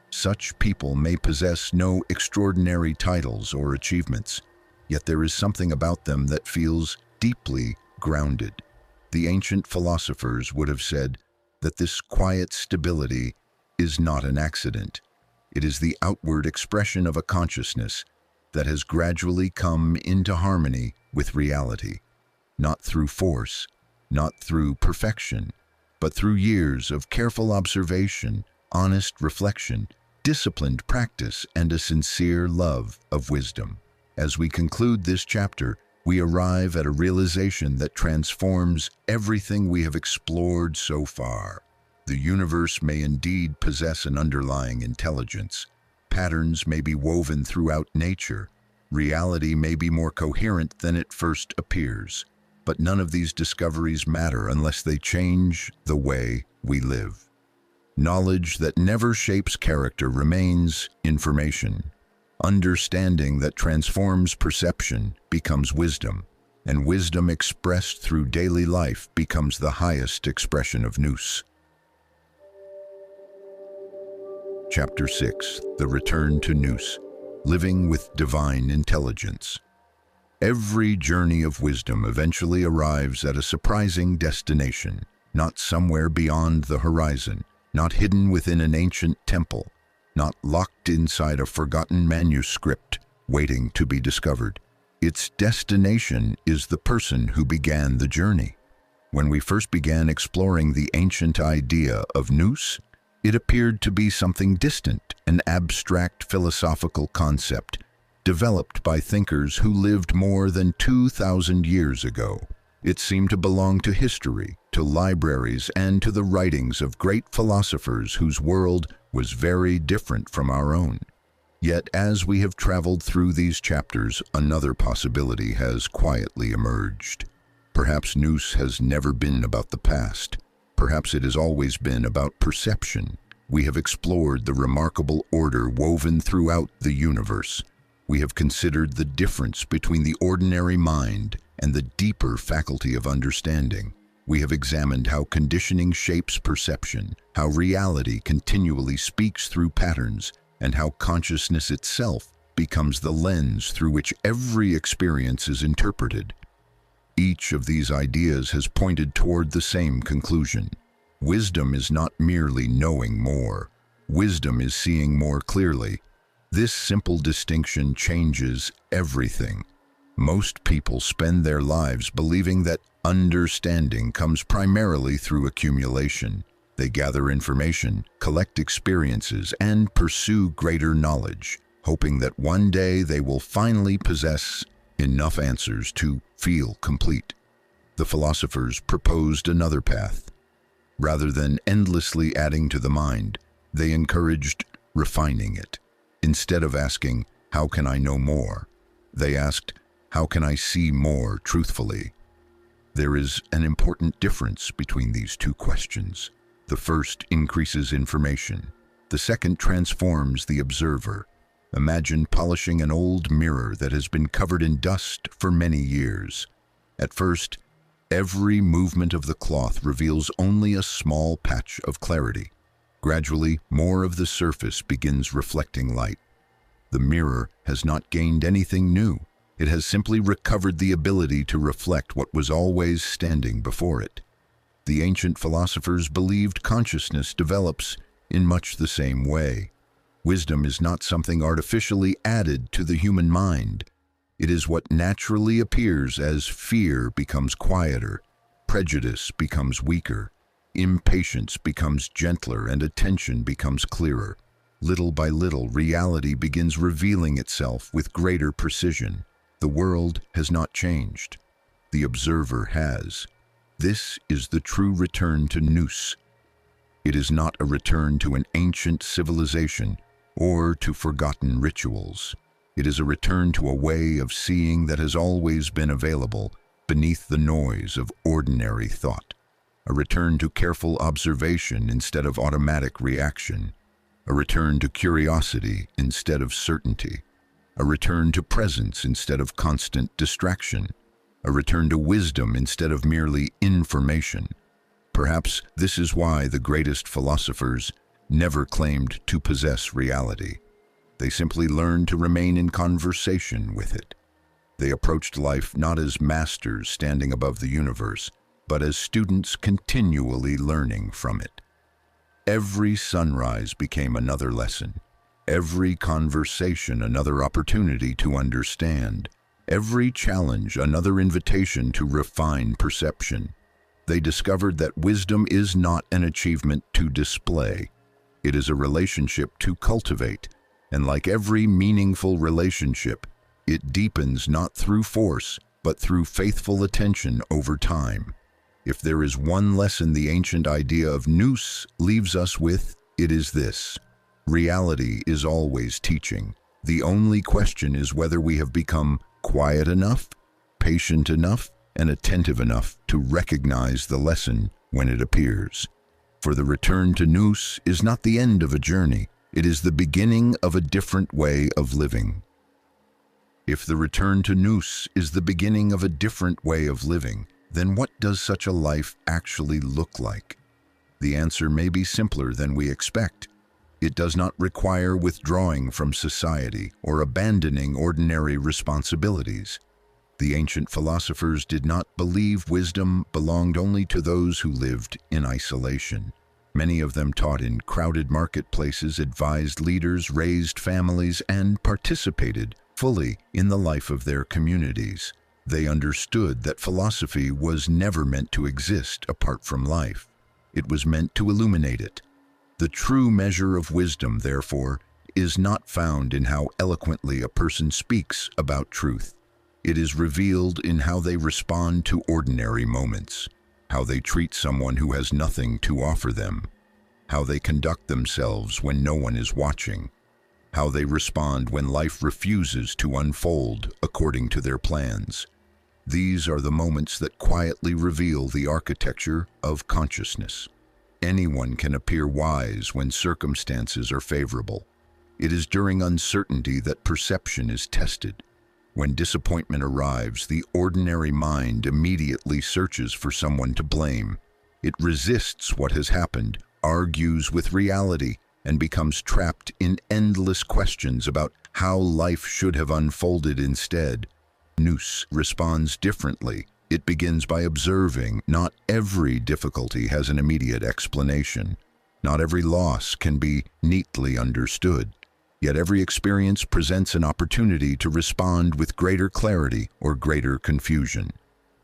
Such people may possess no extraordinary titles or achievements, yet there is something about them that feels deeply grounded. The ancient philosophers would have said that this quiet stability is not an accident. It is the outward expression of a consciousness that has gradually come into harmony with reality, not through force, not through perfection, but through years of careful observation, honest reflection, disciplined practice, and a sincere love of wisdom. As we conclude this chapter, we arrive at a realization that transforms everything we have explored so far. The universe may indeed possess an underlying intelligence. Patterns may be woven throughout nature. Reality may be more coherent than it first appears. But none of these discoveries matter unless they change the way we live. Knowledge that never shapes character remains information. Understanding that transforms perception becomes wisdom, and wisdom expressed through daily life becomes the highest expression of nous. Chapter 6. The Return to Nous. Living with Divine Intelligence. Every journey of wisdom eventually arrives at a surprising destination, not somewhere beyond the horizon, not hidden within an ancient temple, not locked inside a forgotten manuscript waiting to be discovered. Its destination is the person who began the journey. When we first began exploring the ancient idea of nous, it appeared to be something distant, an abstract philosophical concept developed by thinkers who lived more than 2,000 years ago. It seemed to belong to history, to libraries, and to the writings of great philosophers whose world was very different from our own. Yet, as we have traveled through these chapters, another possibility has quietly emerged. Perhaps nous has never been about the past. Perhaps it has always been about perception. We have explored the remarkable order woven throughout the universe. We have considered the difference between the ordinary mind and the deeper faculty of understanding. We have examined how conditioning shapes perception, how reality continually speaks through patterns, and how consciousness itself becomes the lens through which every experience is interpreted. Each of these ideas has pointed toward the same conclusion. Wisdom is not merely knowing more. Wisdom is seeing more clearly. This simple distinction changes everything. Most people spend their lives believing that understanding comes primarily through accumulation. They gather information, collect experiences, and pursue greater knowledge, hoping that one day they will finally possess enough answers to feel complete. The philosophers proposed another path. Rather than endlessly adding to the mind, they encouraged refining it. Instead of asking, "How can I know more?" they asked, "How can I see more truthfully?" There is an important difference between these two questions. The first increases information. The second transforms the observer. Imagine polishing an old mirror that has been covered in dust for many years. At first, every movement of the cloth reveals only a small patch of clarity. Gradually, more of the surface begins reflecting light. The mirror has not gained anything new. It has simply recovered the ability to reflect what was always standing before it. The ancient philosophers believed consciousness develops in much the same way. Wisdom is not something artificially added to the human mind. It is what naturally appears as fear becomes quieter, prejudice becomes weaker, impatience becomes gentler, and attention becomes clearer. Little by little, reality begins revealing itself with greater precision. The world has not changed. The observer has. This is the true return to Nous. It is not a return to an ancient civilization or to forgotten rituals. It is a return to a way of seeing that has always been available beneath the noise of ordinary thought. A return to careful observation instead of automatic reaction. A return to curiosity instead of certainty. A return to presence instead of constant distraction. A return to wisdom instead of merely information. Perhaps this is why the greatest philosophers never claimed to possess reality. They simply learned to remain in conversation with it. They approached life not as masters standing above the universe, but as students continually learning from it. Every sunrise became another lesson. Every conversation another opportunity to understand. Every challenge another invitation to refine perception. They discovered that wisdom is not an achievement to display. It is a relationship to cultivate, and like every meaningful relationship, it deepens not through force, but through faithful attention over time. If there is one lesson the ancient idea of Nous leaves us with, it is this: reality is always teaching. The only question is whether we have become quiet enough, patient enough, and attentive enough to recognize the lesson when it appears. For the return to Nous is not the end of a journey, it is the beginning of a different way of living. If the return to Nous is the beginning of a different way of living, then what does such a life actually look like? The answer may be simpler than we expect. It does not require withdrawing from society or abandoning ordinary responsibilities. The ancient philosophers did not believe wisdom belonged only to those who lived in isolation. Many of them taught in crowded marketplaces, advised leaders, raised families, and participated fully in the life of their communities. They understood that philosophy was never meant to exist apart from life. It was meant to illuminate it. The true measure of wisdom, therefore, is not found in how eloquently a person speaks about truth. It is revealed in how they respond to ordinary moments, how they treat someone who has nothing to offer them, how they conduct themselves when no one is watching, how they respond when life refuses to unfold according to their plans. These are the moments that quietly reveal the architecture of consciousness. Anyone can appear wise when circumstances are favorable. It is during uncertainty that perception is tested. When disappointment arrives, the ordinary mind immediately searches for someone to blame. It resists what has happened, argues with reality, and becomes trapped in endless questions about how life should have unfolded instead. Nous responds differently. It begins by observing. Not every difficulty has an immediate explanation. Not every loss can be neatly understood. Yet every experience presents an opportunity to respond with greater clarity or greater confusion.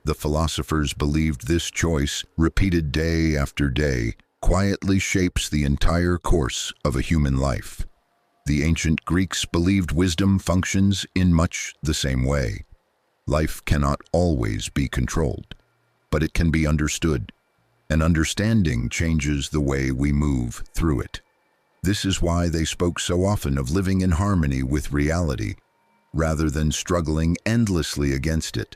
The philosophers believed this choice, repeated day after day, quietly shapes the entire course of a human life. The ancient Greeks believed wisdom functions in much the same way. Life cannot always be controlled, but it can be understood, and understanding changes the way we move through it. This is why they spoke so often of living in harmony with reality, rather than struggling endlessly against it.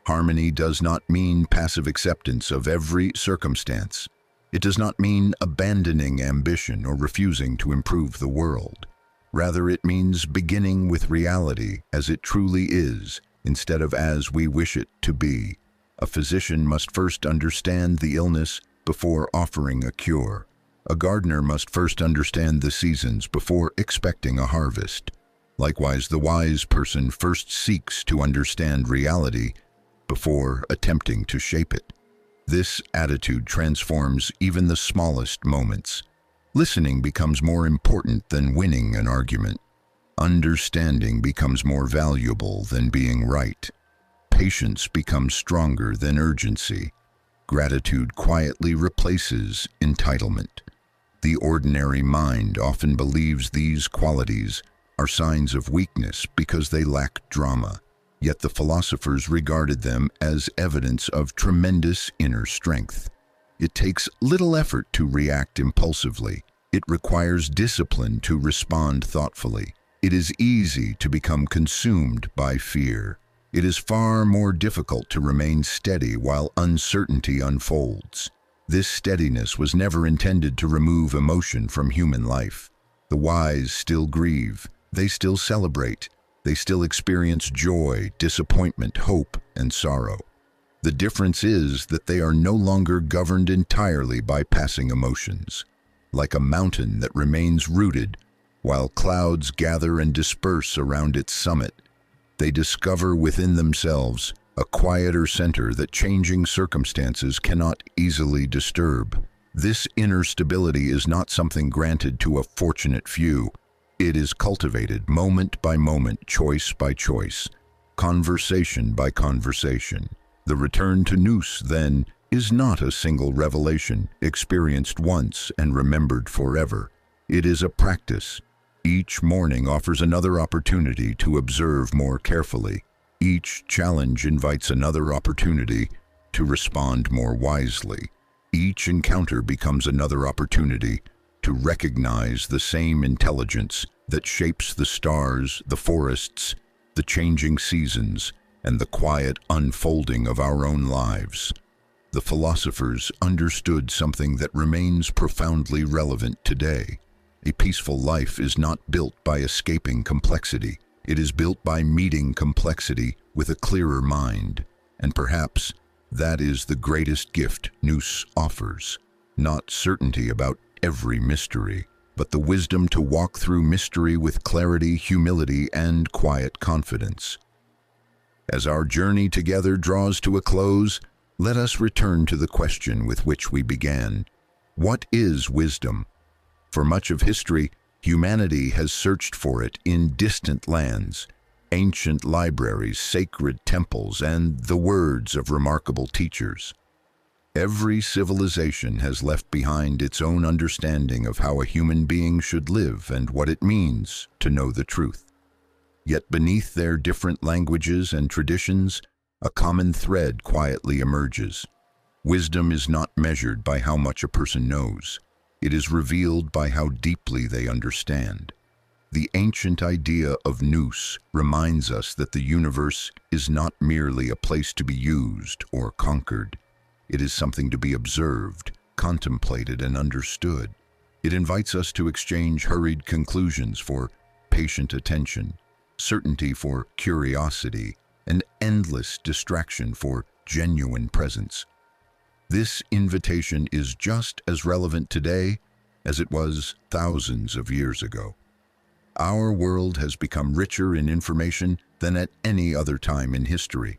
Harmony does not mean passive acceptance of every circumstance. It does not mean abandoning ambition or refusing to improve the world. Rather, it means beginning with reality as it truly is, instead of as we wish it to be. A physician must first understand the illness before offering a cure. A gardener must first understand the seasons before expecting a harvest. Likewise, the wise person first seeks to understand reality before attempting to shape it. This attitude transforms even the smallest moments. Listening becomes more important than winning an argument. Understanding becomes more valuable than being right. Patience becomes stronger than urgency. Gratitude quietly replaces entitlement. The ordinary mind often believes these qualities are signs of weakness because they lack drama, yet the philosophers regarded them as evidence of tremendous inner strength. It takes little effort to react impulsively. It requires discipline to respond thoughtfully. It is easy to become consumed by fear. It is far more difficult to remain steady while uncertainty unfolds. This steadiness was never intended to remove emotion from human life. The wise still grieve. They still celebrate. They still experience joy, disappointment, hope, and sorrow. The difference is that they are no longer governed entirely by passing emotions. Like a mountain that remains rooted, while clouds gather and disperse around its summit, they discover within themselves a quieter center that changing circumstances cannot easily disturb. This inner stability is not something granted to a fortunate few. It is cultivated moment by moment, choice by choice, conversation by conversation. The return to Nous, then, is not a single revelation, experienced once and remembered forever. It is a practice. Each morning offers another opportunity to observe more carefully. Each challenge invites another opportunity to respond more wisely. Each encounter becomes another opportunity to recognize the same intelligence that shapes the stars, the forests, the changing seasons, and the quiet unfolding of our own lives. The philosophers understood something that remains profoundly relevant today. A peaceful life is not built by escaping complexity. It is built by meeting complexity with a clearer mind. And perhaps that is the greatest gift Nous offers. Not certainty about every mystery, but the wisdom to walk through mystery with clarity, humility, and quiet confidence. As our journey together draws to a close, let us return to the question with which we began. What is wisdom? For much of history, humanity has searched for it in distant lands, ancient libraries, sacred temples, and the words of remarkable teachers. Every civilization has left behind its own understanding of how a human being should live and what it means to know the truth. Yet beneath their different languages and traditions, a common thread quietly emerges. Wisdom is not measured by how much a person knows. It is revealed by how deeply they understand. The ancient idea of Nous reminds us that the universe is not merely a place to be used or conquered. It is something to be observed, contemplated, and understood. It invites us to exchange hurried conclusions for patient attention, certainty for curiosity, and endless distraction for genuine presence. This invitation is just as relevant today as it was thousands of years ago. Our world has become richer in information than at any other time in history.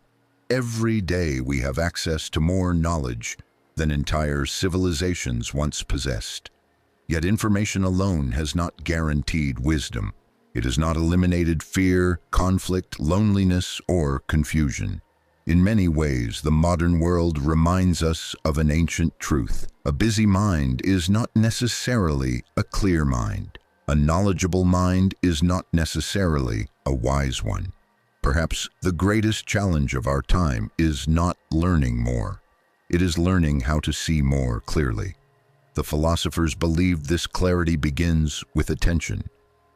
Every day we have access to more knowledge than entire civilizations once possessed. Yet information alone has not guaranteed wisdom. It has not eliminated fear, conflict, loneliness, or confusion. In many ways, the modern world reminds us of an ancient truth. A busy mind is not necessarily a clear mind. A knowledgeable mind is not necessarily a wise one. Perhaps the greatest challenge of our time is not learning more. It is learning how to see more clearly. The philosophers believed this clarity begins with attention.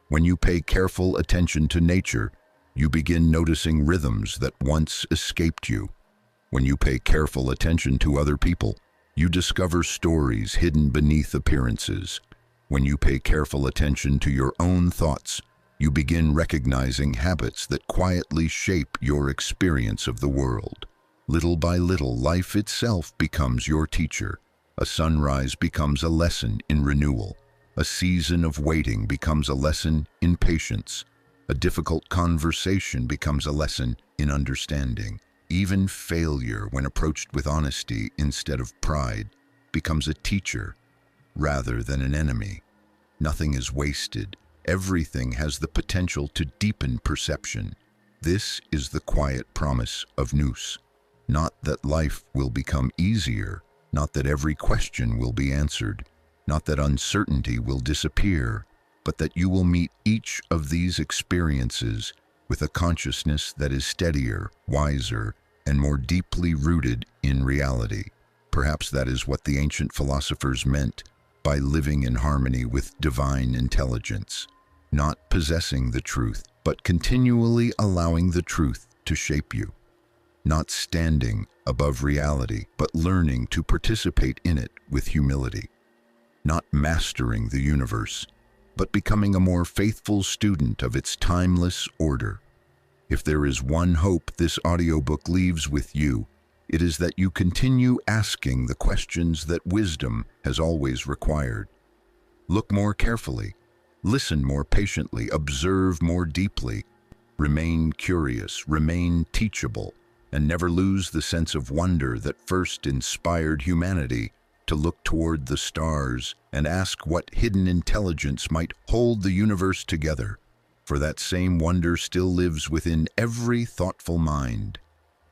When you pay careful attention to nature, you begin noticing rhythms that once escaped you. When you pay careful attention to other people, you discover stories hidden beneath appearances. When you pay careful attention to your own thoughts, you begin recognizing habits that quietly shape your experience of the world. Little by little, life itself becomes your teacher. A sunrise becomes a lesson in renewal. A season of waiting becomes a lesson in patience. A difficult conversation becomes a lesson in understanding. Even failure, when approached with honesty instead of pride, becomes a teacher rather than an enemy. Nothing is wasted. Everything has the potential to deepen perception. This is the quiet promise of Nous. Not that life will become easier, not that every question will be answered, not that uncertainty will disappear, but that you will meet each of these experiences with a consciousness that is steadier, wiser, and more deeply rooted in reality. Perhaps that is what the ancient philosophers meant by living in harmony with divine intelligence, not possessing the truth, but continually allowing the truth to shape you, not standing above reality, but learning to participate in it with humility, not mastering the universe, but becoming a more faithful student of its timeless order. If there is one hope this audiobook leaves with you, it is that you continue asking the questions that wisdom has always required. Look more carefully, listen more patiently, observe more deeply, remain curious, remain teachable, and never lose the sense of wonder that first inspired humanity to look toward the stars and ask what hidden intelligence might hold the universe together, for that same wonder still lives within every thoughtful mind.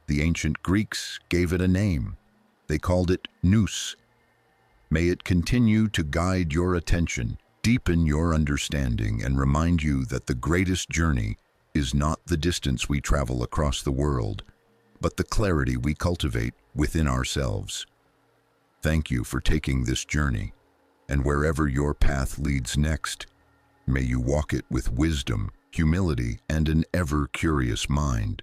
The ancient Greeks gave it a name. They called it Nous. May it continue to guide your attention, deepen your understanding, and remind you that the greatest journey is not the distance we travel across the world, but the clarity we cultivate within ourselves. Thank you for taking this journey, and wherever your path leads next, may you walk it with wisdom, humility, and an ever-curious mind.